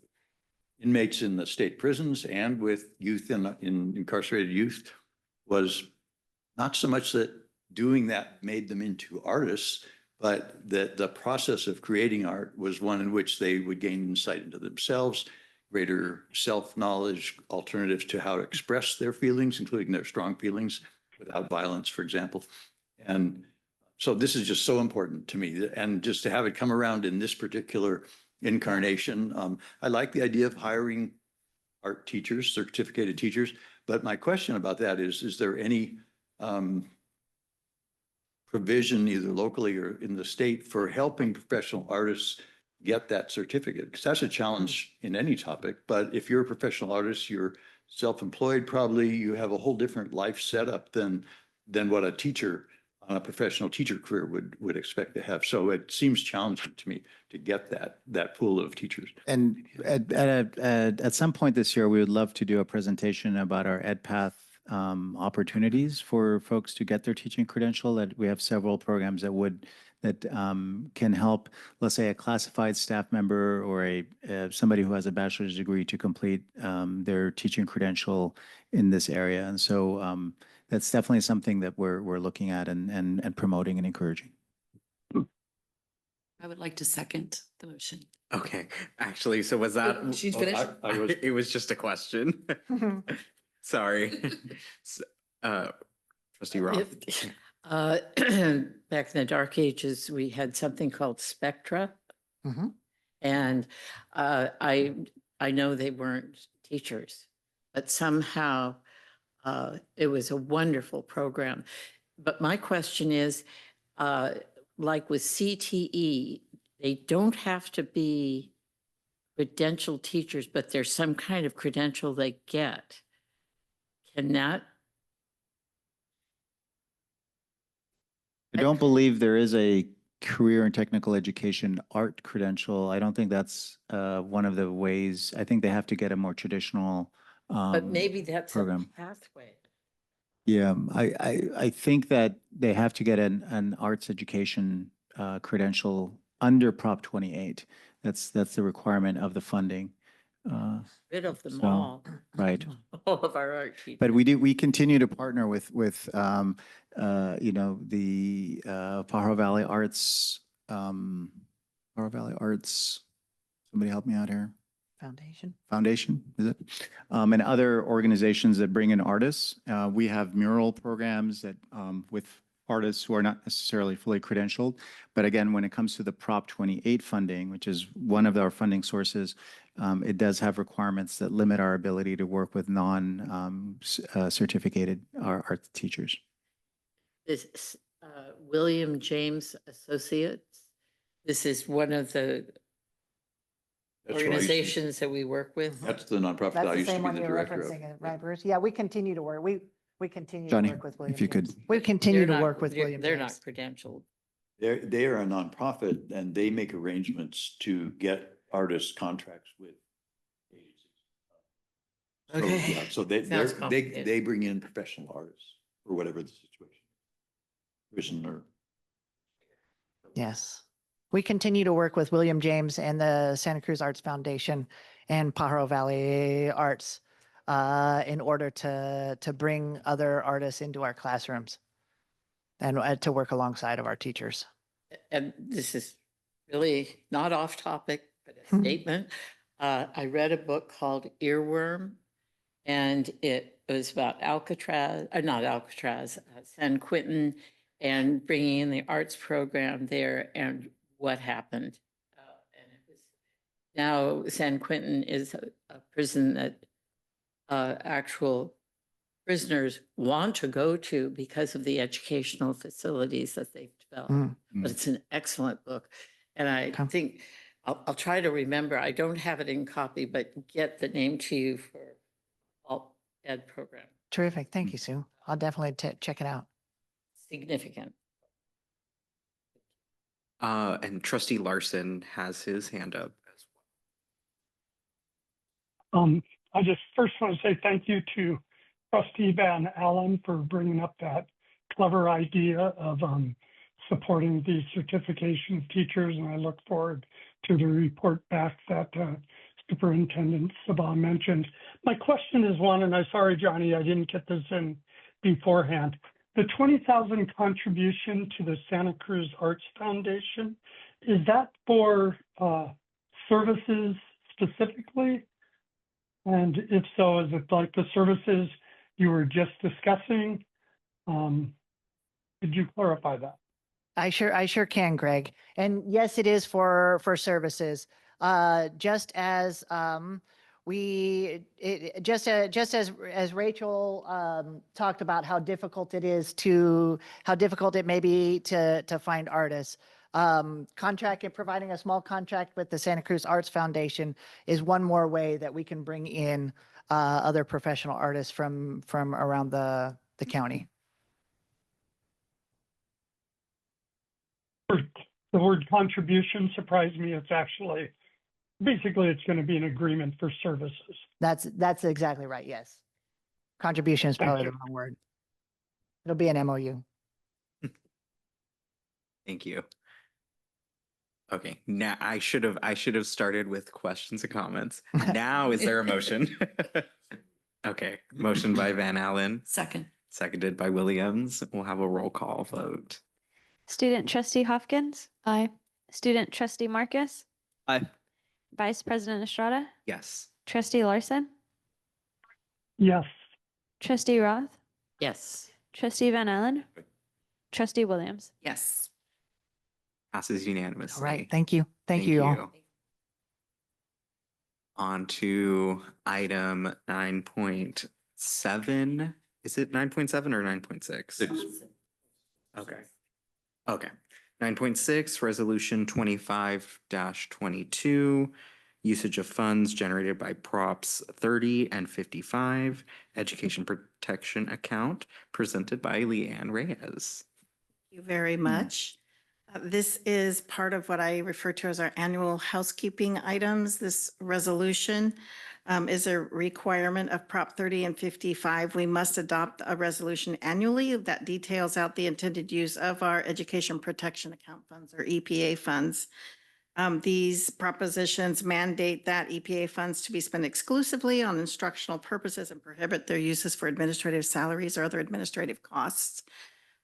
inmates in the state prisons and with youth in incarcerated youth, was not so much that doing that made them into artists, but that the process of creating art was one in which they would gain insight into themselves, greater self-knowledge, alternatives to how to express their feelings, including their strong feelings without violence, for example. And so this is just so important to me. And just to have it come around in this particular incarnation, I like the idea of hiring art teachers, certificated teachers. But my question about that is there any provision either locally or in the state for helping professional artists get that certificate? Because that's a challenge in any topic. But if you're a professional artist, you're self-employed, probably you have a whole different life setup than what a teacher on a professional teacher career would expect to have. So it seems challenging to me to get that pool of teachers. And at some point this year, we would love to do a presentation about our EdPath opportunities for folks to get their teaching credential. That we have several programs that can help, let's say, a classified staff member or somebody who has a bachelor's degree to complete their teaching credential in this area. And so that's definitely something that we're looking at and promoting and encouraging. I would like to second the motion. Okay, actually, so was that? She's finished? It was just a question. Sorry. Trustee Roth. Back in the dark ages, we had something called Spectra. And I know they weren't teachers, but somehow it was a wonderful program. But my question is, like with CTE, they don't have to be credentialed teachers, but there's some kind of credential they get. Can that? I don't believe there is a career and technical education art credential. I don't think that's one of the ways. I think they have to get a more traditional But maybe that's a program. pathway. Yeah, I think that they have to get an arts education credential under Prop 28. That's the requirement of the funding. Rid of them So, all. right. All of our art teachers. But we continue to partner with the Pajaro Valley Arts, somebody help me out here. Foundation, is it? And other organizations that bring in artists. We have mural programs that with artists who are not necessarily fully credentialed. But again, when it comes to the Prop 28 funding, which is one of our funding sources, it does have requirements that limit our ability to work with non-certificated art teachers. This is William James Associates. This is one of the That's what I used to- organizations that we work with. That's the nonprofit I That's the used to same be one the you're director of. referencing, right, Bruce? Yeah, we continue to work. We continue to Johnny, work with William if you could. James. We continue They're to not- work with they're- William They're not James. credentialed. They are a nonprofit and they make arrangements to get artists contracts with agencies. So, Okay. yeah, so they Sounds complicated. they bring in professional artists or whatever the situation. Prison or. Yes. We continue to work with William James and the Santa Cruz Arts Foundation and Pajaro Valley Arts in order to bring other artists into our classrooms and to work alongside of our teachers. And this is really not off topic, but a statement. I read a book called Earworm, and it was about San Quentin, and bringing in the arts program there and what happened. And it was, now San Quentin is a prison that actual prisoners want to go to because of the educational facilities that they've developed. Mm. But it's an excellent book. And I Okay. think I'll try to remember, I don't have it in copy, but get the name to you for alt ed program. Terrific. Thank you, Sue. I'll definitely check it out. Significant. And Trustee Larson has his hand up as I just first want to say thank you to Trustee Van Allen for bringing up that clever idea of supporting the certification of teachers, and I look forward to the report back that Superintendent Sabah mentioned. My question is one, and I'm sorry, Johnny, I didn't get this in beforehand. The 20,000 contribution to the Santa Cruz Arts Foundation, is that for services specifically? And if so, is it like the services you were just discussing? Could you clarify that? I sure can, Greg. And yes, it is for services. Just as just as Rachel talked about how difficult it may be to find artists. Providing a small contract with the Santa Cruz Arts Foundation is one more way that we can bring in other professional artists from around the county. The word contribution surprised me. It's actually, basically, it's going to be an agreement for services. That's exactly right. Yes. Contribution is probably you. the wrong word. It'll be an MOU. Thank you. Okay, now I should have started with questions and comments. Now is there a motion? Okay, motion by Van Allen, Second. seconded by Williams. We'll have a roll call vote. Student Trustee Hopkins, Aye. Student Trustee Marcus, Aye. Vice President Estrada, Yes. Trustee Larson, Yes. Trustee Roth, Yes. Trustee Van Allen, Trustee Williams. Yes. Passes unanimously. All right. Thank you. Thank you all. On to item 9.7. Is it 9.7 or 9.6? Okay. Okay. 9.6, Resolution 25-22, usage of funds generated by Props 30 and 55, Education Protection Account, presented by Leanne Reyes. Thank you very much. This is part of what I refer to as our annual housekeeping items. This resolution is a requirement of Prop 30 and 55. We must adopt a resolution annually that details out the intended use of our Education Protection Account funds, or EPA funds. These propositions mandate that EPA funds to be spent exclusively on instructional purposes and prohibit their uses for administrative salaries or other administrative costs.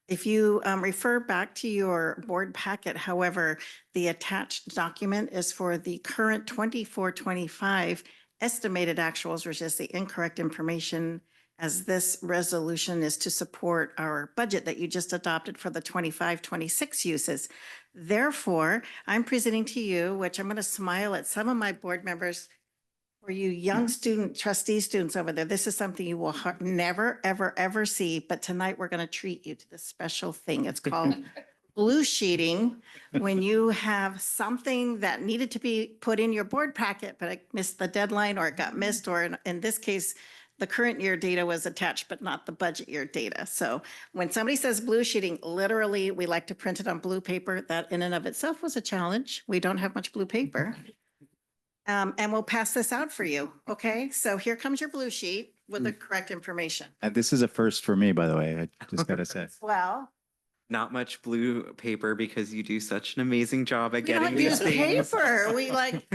If you refer back to your board packet, however, the attached document is for the current 24-25 estimated actuals, which is the incorrect information as this resolution is to support our budget that you just adopted for the 25-26 uses. Therefore, I'm presenting to you, which I'm going to smile at some of my board members. For you young trustee students over there, this is something you will never, ever, ever see. But tonight we're going to treat you to this special thing. It's called blue sheeting. When you have something that needed to be put in your board packet, but it missed the deadline or it got missed, or in this case, the current year data was attached, but not the budget year data. So when somebody says blue sheeting, literally, we like to print it on blue paper. That in and of itself was a challenge. We don't have much blue paper. And we'll pass this out for you. Okay, so here comes your blue sheet with the correct information. And this is a first for me, by the way, I just gotta say. Well, Not much blue paper because you do such an amazing job at we getting don't these use things. paper. We we Oh,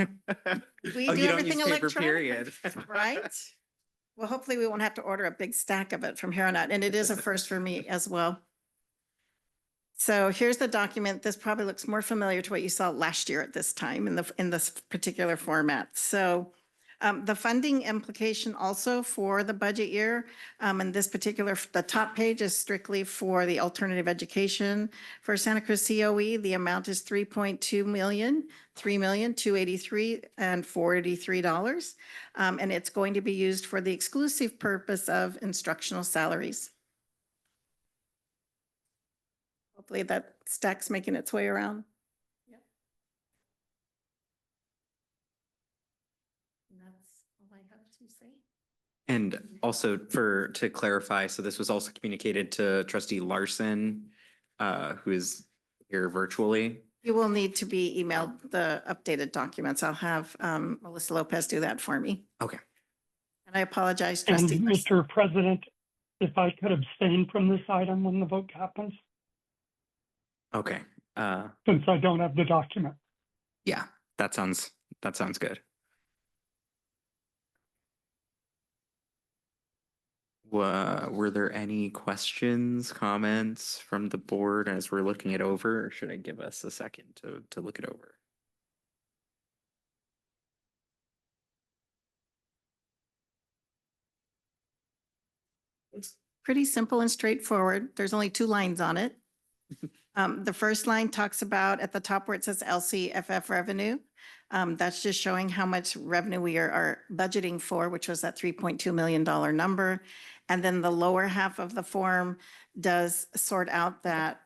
do you don't everything use paper, electronic, period. right? Well, hopefully we won't have to order a big stack of it from here on out. And it is a first for me as well. So here's the document. This probably looks more familiar to what you saw last year at this time in this particular format. So the funding implication also for the budget year, and this particular, the top page is strictly for the alternative education. For Santa Cruz COE, the amount is 3.2 million, 3,283 and $43. And it's going to be used for the exclusive purpose of instructional salaries. Hopefully that stack's making its way around. Yep. And that's all I have to say. And also to clarify, so this was also communicated to trustee Larson, who is here virtually. You will need to be emailed the updated documents. I'll have Melissa Lopez do that for me. Okay. And I apologize, And trustee. Mr. President, if I could abstain from this item when the vote happens, Okay. since I don't have the document. Yeah, that sounds good. Were there any questions, comments from the board as we're looking it over, or should I give us a second to look it over? It's pretty simple and straightforward. There's only 2 lines on it. The first line talks about at the top where it says LCFF revenue. That's just showing how much revenue we are budgeting for, which was that $3.2 million number. And then the lower half of the form does sort out that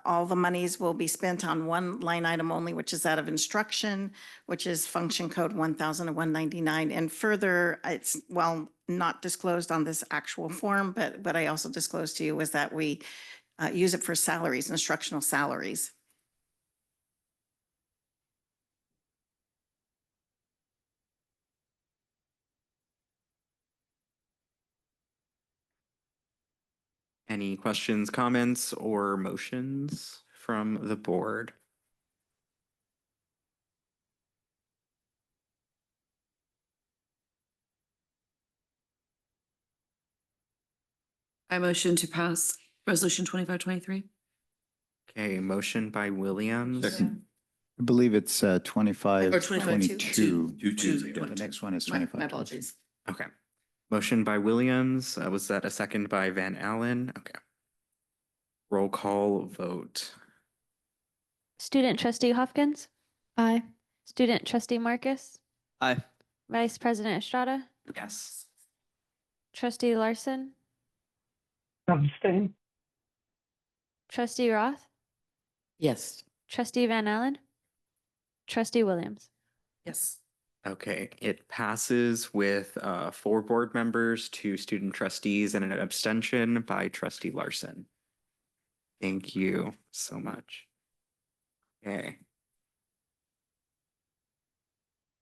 all the monies will be spent on one line item only, which is that of instruction, which is function code 100199. And further, it's, well, not disclosed on this actual form, but what I also disclosed to you was that we use it for salaries, instructional salaries. Any questions, comments, or motions from the board? I motion to pass resolution 2523. Okay, motion by Williams. Second. I believe it's 25, Or 25, 22. Two. The next one is My 25. apologies. Okay. Motion by Williams. Was that a second by Van Allen? Okay. Roll call vote. Student trustee Hopkins, Aye. student trustee Marcus, Aye. Vice President Estrada, Yes. trustee Larson, Abstain. trustee Roth, Yes. trustee Van Allen, trustee Williams. Yes. Okay, it passes with 4 board members, 2 student trustees, and an abstention by trustee Larson. Thank you so much. Okay.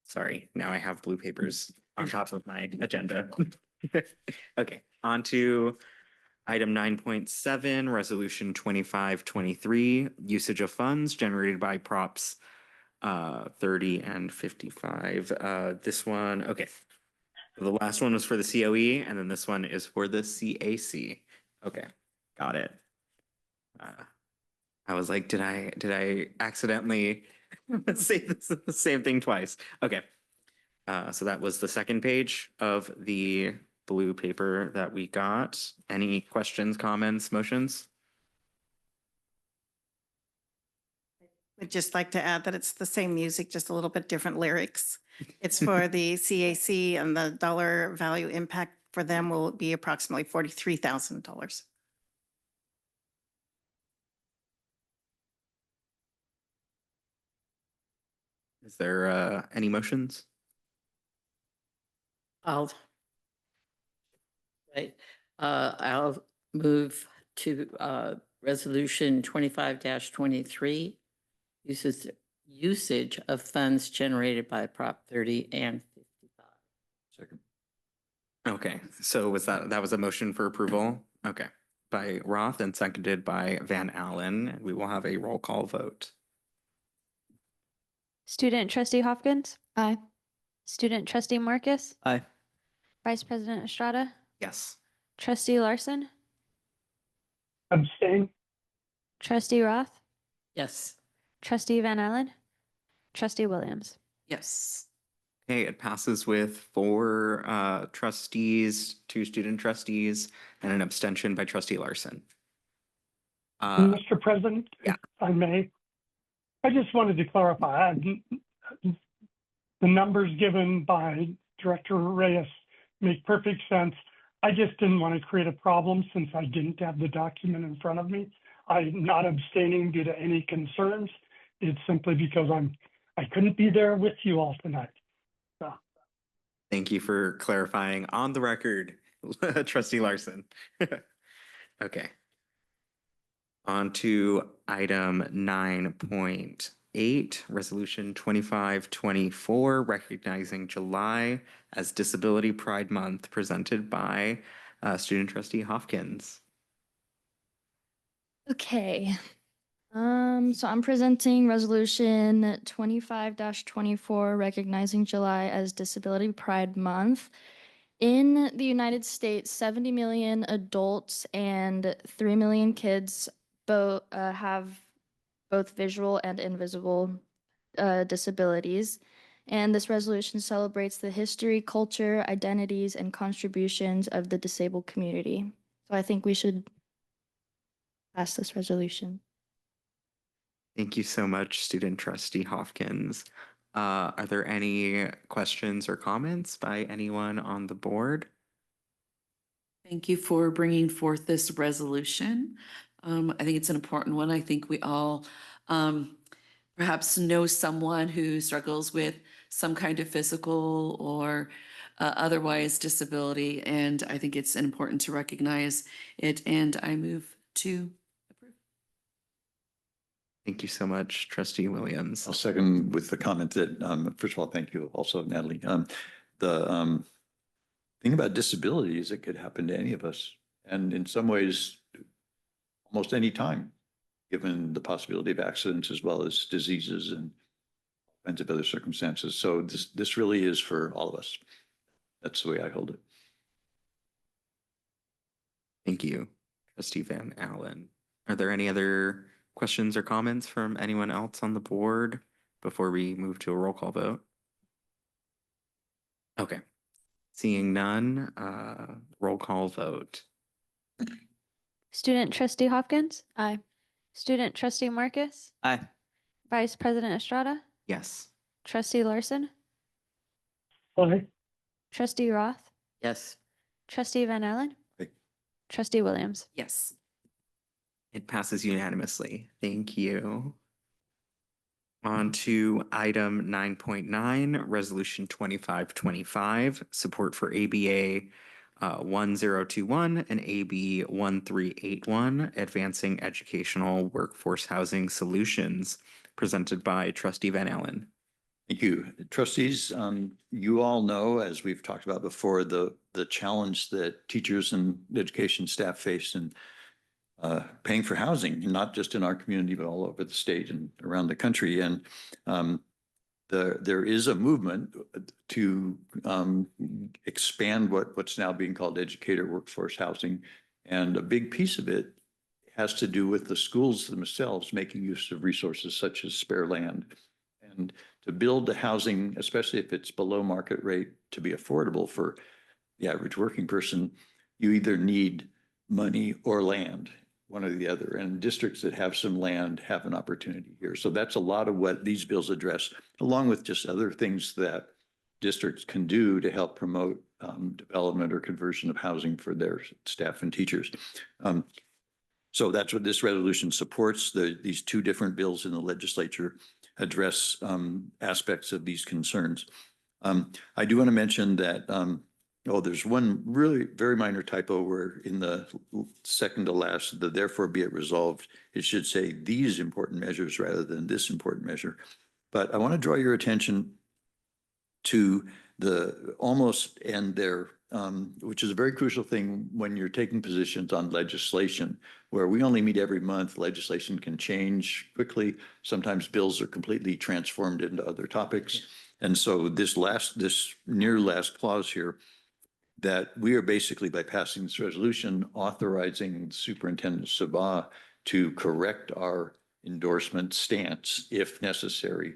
Sorry, now I have blue papers on top of my agenda. Okay, on to item 9.7, resolution 2523, usage of funds generated by props 30 and 55. This one, okay. The last one was for the COE, and then this one is for the CAC. Okay, got it. I was like, did I accidentally say the same thing twice? Okay. So that was the second page of the blue paper that we got. Any questions, comments, motions? I'd just like to add that it's the same music, just a little bit different lyrics. It's for the CAC, and the dollar value impact for them will be approximately $43,000. Is there any motions? I'll I'll move to resolution 25-23, usage of funds generated by Prop 30 and 55. Second. Okay, so that was a motion for approval? Okay, by Roth and seconded by Van Allen. We will have a roll call vote. Student trustee Hopkins, Aye. student trustee Marcus, Aye. vice president Estrada, Yes. trustee Larson, Abstain? trustee Roth, Yes. trustee Van Allen, trustee Williams. Yes. Okay, it passes with 4 trustees, 2 student trustees, and an abstention by trustee Larson. Mr. President, yeah. if I may, I just wanted to clarify, the numbers given by Director Reyes make perfect sense. I just didn't want to create a problem since I didn't have the document in front of me. I'm not abstaining due to any concerns. It's simply because I couldn't be there with you all tonight. So. Thank you for clarifying on the record, trustee Larson. Okay. On to item 9.8, resolution 2524, recognizing July as Disability Pride Month, presented by student trustee Hopkins. Okay. So I'm presenting resolution 25-24, recognizing July as Disability Pride Month. In the United States, 70 million adults and 3 million kids have both visual and invisible disabilities. And this resolution celebrates the history, culture, identities, and contributions of the disabled community. So I think we should pass this resolution. Thank you so much, student trustee Hopkins. Are there any questions or comments by anyone on the board? Thank you for bringing forth this resolution. I think it's an important one. I think we all perhaps know someone who struggles with some kind of physical or otherwise disability, and I think it's important to recognize it, and I move to approve. Thank you so much, trustee Williams. I'll second with the comment that, first of all, thank you also, Natalie. The thing about disability is it could happen to any of us. And in some ways, almost any time, given the possibility of accidents as well as diseases and all kinds of other circumstances. So this really is for all of us. That's the way I hold it. Thank you, trustee Van Allen. Are there any other questions or comments from anyone else on the board before we move to a roll call vote? Okay, seeing none, roll call vote. Student trustee Hopkins, Aye. student trustee Marcus, Aye. vice president Estrada, Yes. trustee Larson, Aye. trustee Roth, Yes. trustee Van Allen, Aye. trustee Williams. Yes. It passes unanimously. Thank you. On to item 9.9, resolution 2525, support for ABA 1021 and AB 1381, advancing educational workforce housing solutions, presented by trustee Van Allen. Thank you. Trustees, you all know, as we've talked about before, the challenge that teachers and education staff face in paying for housing, not just in our community, but all over the state and around the country. And there is a movement to expand what's now being called educator workforce housing. And a big piece of it has to do with the schools themselves making use of resources such as spare land. And to build the housing, especially if it's below market rate, to be affordable for the average working person, you either need money or land, one or the other. And districts that have some land have an opportunity here. So that's a lot of what these bills address, along with just other things that districts can do to help promote development or conversion of housing for their staff and teachers. So that's what this resolution supports. These two different bills in the legislature address aspects of these concerns. I do want to mention that, there's one really very minor typo where in the second to last, the therefore be it resolved, it should say these important measures rather than this important measure. But I want to draw your attention to the almost and there, which is a very crucial thing when you're taking positions on legislation, where we only meet every month. Legislation can change quickly. Sometimes bills are completely transformed into other topics. And so this near last clause here, that we are basically, by passing this resolution, authorizing Superintendent Sabah to correct our endorsement stance if necessary,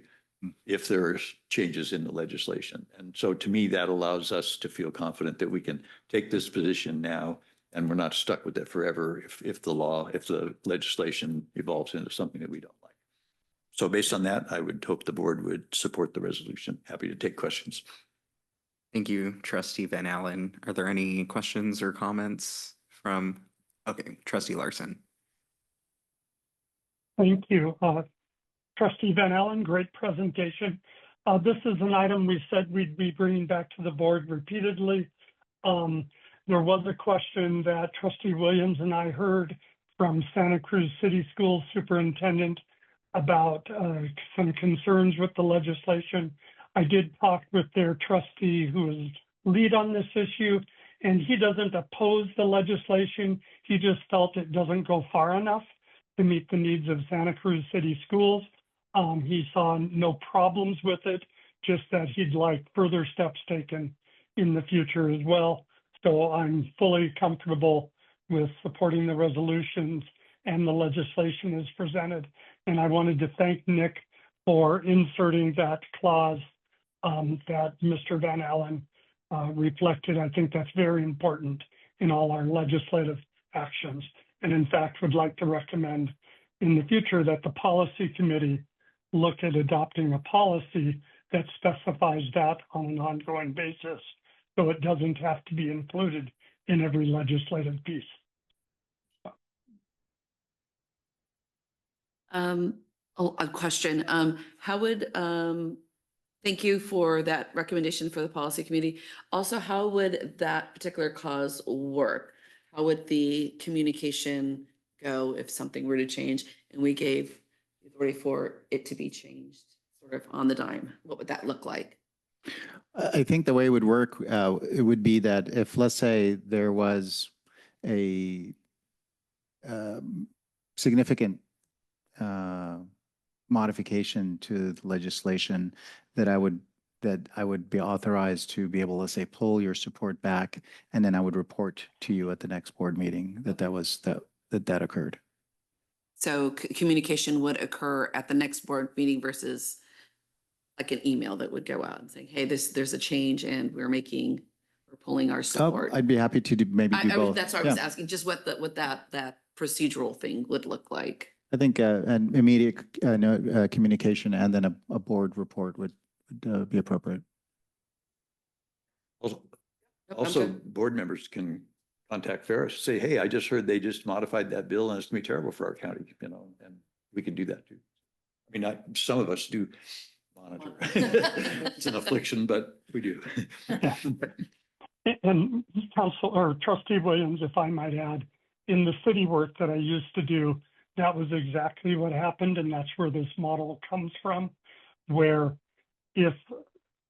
if there's changes in the legislation. And so to me, that allows us to feel confident that we can take this position now and we're not stuck with it forever if the legislation evolves into something that we don't like. So based on that, I would hope the board would support the resolution. Happy to take questions. Thank you, Trustee Van Allen. Are there any questions or comments from, Trustee Larson? Thank you. Trustee Van Allen, great presentation. This is an item we said we'd be bringing back to the board repeatedly. There was a question that Trustee Williams and I heard from Santa Cruz City Schools Superintendent about some concerns with the legislation. I did talk with their trustee who is lead on this issue, and he doesn't oppose the legislation. He just felt it doesn't go far enough to meet the needs of Santa Cruz City Schools. He saw no problems with it, just that he'd like further steps taken in the future as well. So I'm fully comfortable with supporting the resolutions and the legislation as presented. And I wanted to thank Nick for inserting that clause that Mr. Van Allen reflected. I think that's very important in all our legislative actions. And in fact, would like to recommend in the future that the policy committee look at adopting a policy that specifies that on an ongoing basis, so it doesn't have to be included in every legislative piece. A question. How would, thank you for that recommendation for the policy committee. Also, how would that particular clause work? How would the communication go if something were to change and we gave authority for it to be changed sort of on the dime? What would that look like? I think the way it would work, it would be that if, let's say, there was a significant modification to the legislation, that I would be authorized to be able to say, pull your support back, and then I would report to you at the next board meeting that occurred. So communication would occur at the next board meeting versus like an email that would go out and saying, hey, there's a change and we're pulling our support. I'd be happy to maybe do both. That's what I was asking, just what that procedural thing would look like. I think an immediate communication and then a board report would be appropriate. Also, board members can contact Ferris, say, hey, I just heard they just modified that bill and it's gonna be terrible for our county, and we could do that too. I mean, some of us do monitor. It's an affliction, but we do. And Council or Trustee Williams, if I might add, in the city work that I used to do, that was exactly what happened, and that's where this model comes from, where if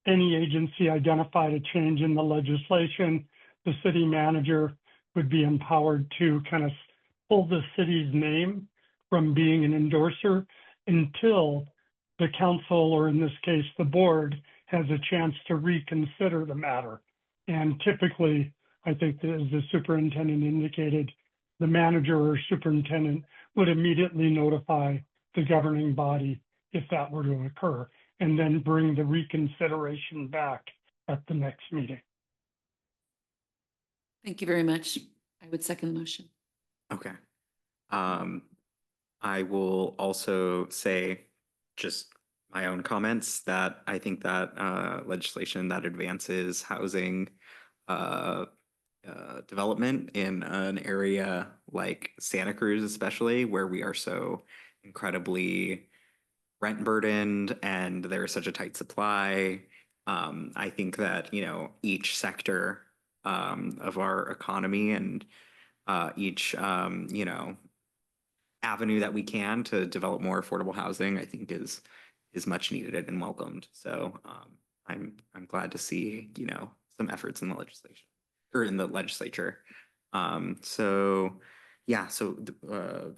any agency identified a change in the legislation, the city manager would be empowered to kind of pull the city's name from being an endorser until the council, or in this case, the board, has a chance to reconsider the matter. And typically, I think that, as the superintendent indicated, the manager or superintendent would immediately notify the governing body if that were to occur, and then bring the reconsideration back at the next meeting. Thank you very much. I would second the motion. Okay. I will also say just my own comments that I think that legislation that advances housing development in an area like Santa Cruz, especially where we are so incredibly rent burdened and there is such a tight supply. I think that, you know, each sector of our economy and each, you know, avenue that we can to develop more affordable housing, I think is much needed and welcomed. So I'm glad to see, you know, some efforts in the legislation or in the legislature. So yeah, so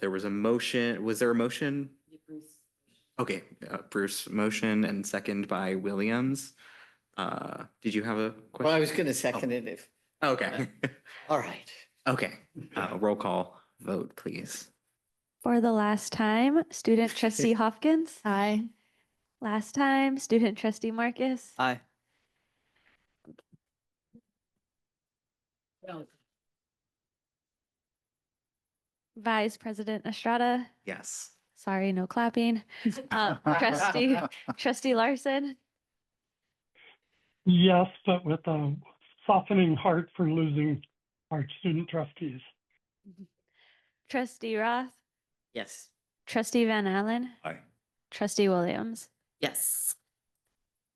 there was a motion. Was there a motion? Okay, Bruce motion and second by Williams. Did you have a question? Well, I was going to second it if. Okay. All right. Okay. Roll call vote, please. For the last time, student trustee Hopkins. Aye. Last time, student trustee Marcus. Aye. Vice President Estrada. Yes. Sorry, no clapping. Trustee Larson. Yes, but with a softening heart for losing our student trustees. Trustee Roth. Yes. Trustee Van Allen. Aye. Trustee Williams. Yes.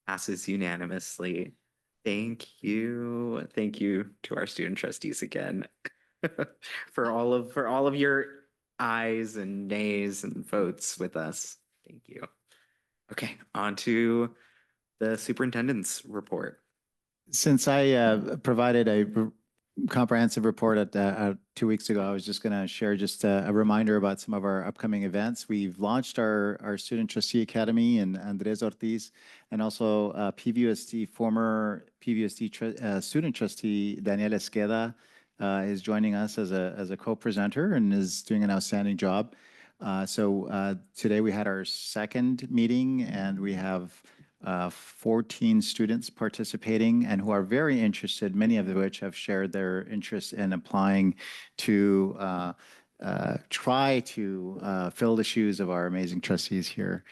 Passes unanimously. Thank you. Thank you to our student trustees again for all of your ayes and nays and votes with us. Thank you. Okay, on to the superintendent's report. Since I provided a comprehensive report at 2 weeks ago, I was just going to share just a reminder about some of our upcoming events. We've launched our Student Trustee Academy and Andres Ortiz, and also PVUSD, former PVUSD student trustee Daniel Esqueda is joining us as a co-presenter and is doing an outstanding job. So today we had our second meeting, and we have 14 students participating and who are very interested, many of which have shared their interest in applying to try to fill the shoes of our amazing trustees here.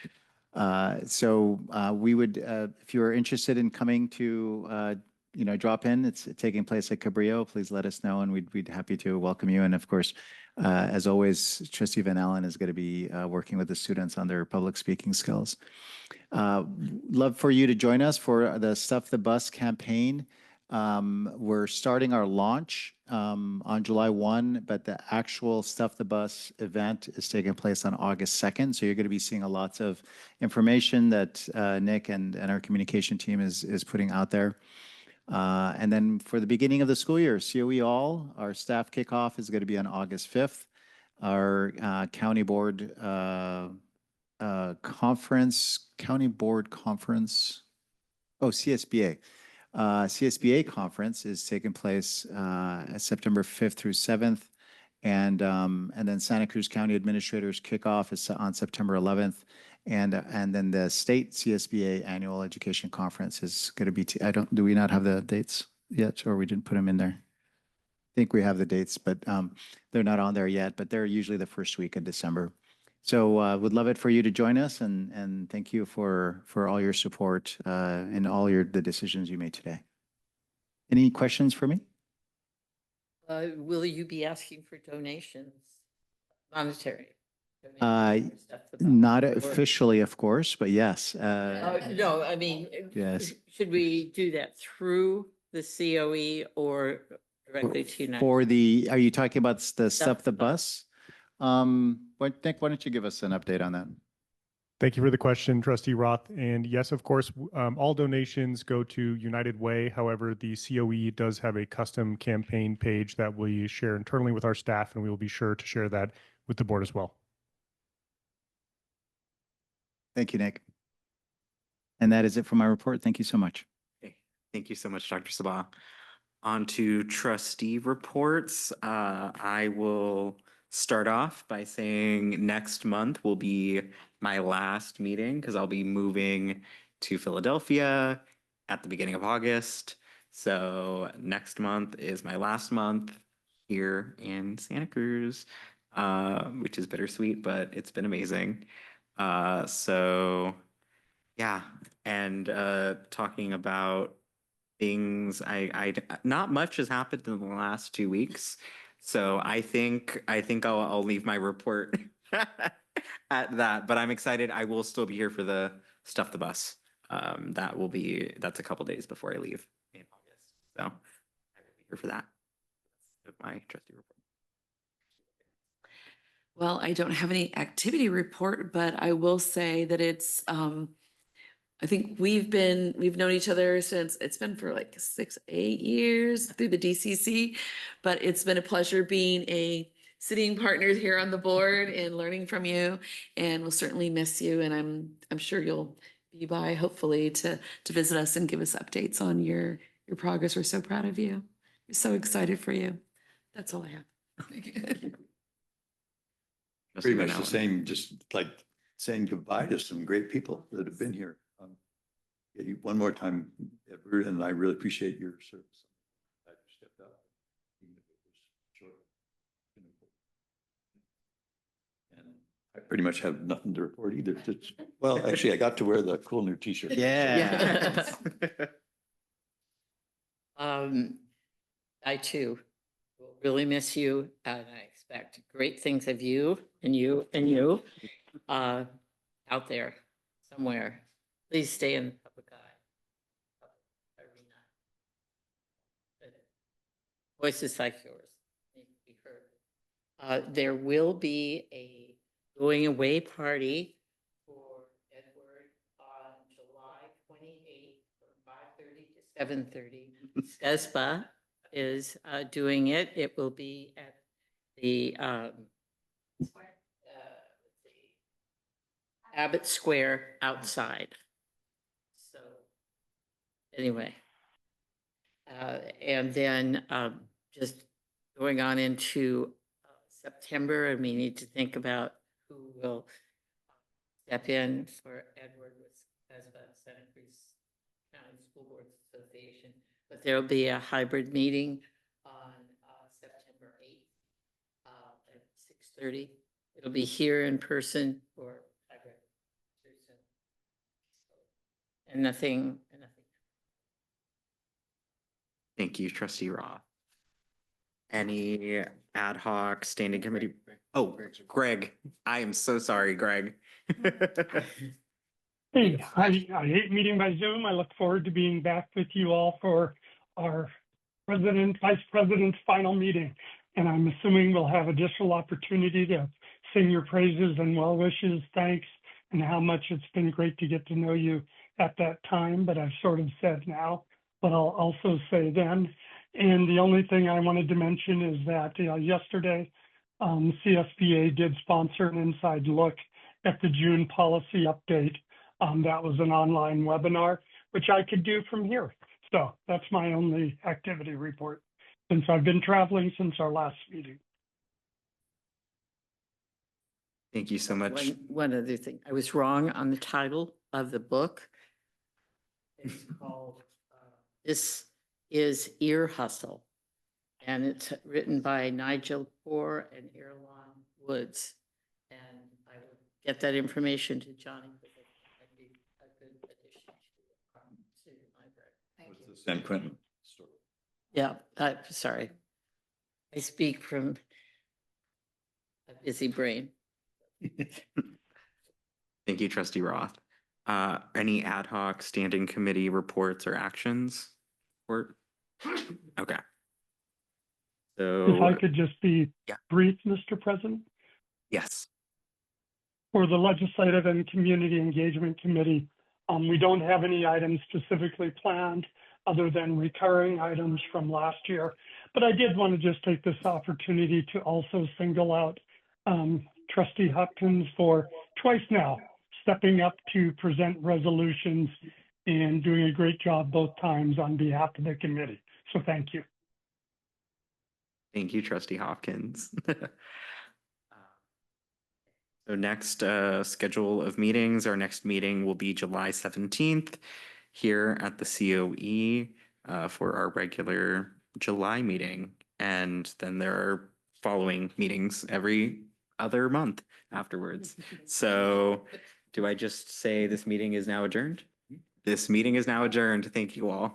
So we would, if you're interested in coming to, you know, drop in, it's taking place at Cabrillo, please let us know and we'd be happy to welcome you. And of course, as always, Trustee Van Allen is going to be working with the students on their public speaking skills. Love for you to join us for the Stuff the Bus campaign. We're starting our launch on July 1, but the actual Stuff the Bus event is taking place on August 2nd. So you're going to be seeing lots of information that Nick and our communication team is putting out there. And then for the beginning of the school year, COE All, our staff kickoff is going to be on August 5th. Our county board conference, CSBA. CSBA conference is taking place September 5th through 7th. And then Santa Cruz County Administrators Kickoff is on September 11th. And then the state CSBA Annual Education Conference is going to be, do we not have the dates yet, or we didn't put them in there? I think we have the dates, but they're not on there yet, but they're usually the first week of December. So would love it for you to join us, and thank you for all your support and all the decisions you made today. Any questions for me? Will you be asking for donations, monetary? Not officially, of course, but yes. No, I mean, Yes. should we do that through the COE or directly to United? Are you talking about the Stuff the Bus? Nick, why don't you give us an update on that? Thank you for the question, Trustee Roth. And yes, of course, all donations go to United Way. However, the COE does have a custom campaign page that we share internally with our staff, and we will be sure to share that with the board as well. Thank you, Nick. And that is it for my report. Thank you so much. Okay. Thank you so much, Dr. Sabah. On to trustee reports. I will start off by saying next month will be my last meeting because I'll be moving to Philadelphia at the beginning of August. So next month is my last month here in Santa Cruz, which is bittersweet, but it's been amazing. So yeah, and talking about things, not much has happened in the last 2 weeks. So I think I'll leave my report at that, but I'm excited. I will still be here for the Stuff the Bus. That's a couple days before I leave in August. So I will be here for that. That's my trustee report. Well, I don't have any activity report, but I will say that it's, I think we've known each other since it's been for like 6-8 years through the DCC, but it's been a pleasure being a sitting partner here on the board and learning from you, and we'll certainly miss you. And I'm sure you'll be by hopefully to visit us and give us updates on your progress. We're so proud of you. We're so excited for you. That's all I have. Pretty much the same, just like saying goodbye to some great people that have been here. One more time, Edward, and I really appreciate your service. I stepped up, even if it was short. And I pretty much have nothing to report either. Well, actually, I got to wear the cool new t-shirt. Yeah. I too will really miss you, and I expect great things of you and you and you out there somewhere. Please stay in the public eye, arena. Voices like yours need to be heard. There will be a going away party for Edward on July 28th from 5:30 to 7:30. SESBA is doing it. It will be at the Abbott Square outside. So anyway, and then just going on into September, and we need to think about who will step in for Edward with SESBA, Santa Cruz County School Boards Association. But there'll be a hybrid meeting on September 8th at 6:30. It'll be here in person or hybrid. And nothing. Thank you, Trustee Roth. Any ad hoc standing committee? Oh, Greg, I am so sorry, Greg. Hey, I hate meeting by Zoom. I look forward to being back with you all for our vice president's final meeting. And I'm assuming we'll have additional opportunity to sing your praises and well wishes, thanks, and how much it's been great to get to know you at that time. But I've sort of said now, but I'll also say then. And the only thing I wanted to mention is that yesterday, CSBA did sponsor an inside look at the June policy update. That was an online webinar, which I could do from here. So that's my only activity report since I've been traveling since our last meeting. Thank you so much. One other thing, I was wrong on the title of the book. It's called This is Ear Hustle, and it's written by Nigel Poor and Erlon Woods. And I will get that information to Johnny. That'd be a good addition to the library. Thank you. The San Quentin story. Yeah, sorry. I speak from a busy brain. Thank you, Trustee Roth. Any ad hoc standing committee reports or actions? Okay. If I So, could just be Yeah. brief, Mr. President. yes. For the Legislative and Community Engagement Committee, we don't have any items specifically planned other than recurring items from last year. But I did want to just take this opportunity to also single out Trustee Hopkins for twice now stepping up to present resolutions and doing a great job both times on behalf of the committee. So thank you. Thank you, Trustee Hopkins. So next schedule of meetings, our next meeting will be July 17th here at the COE. for our regular July meeting. And then there are following meetings every other month afterwards. So do I just say this meeting is now adjourned? This meeting is now adjourned. Thank you all.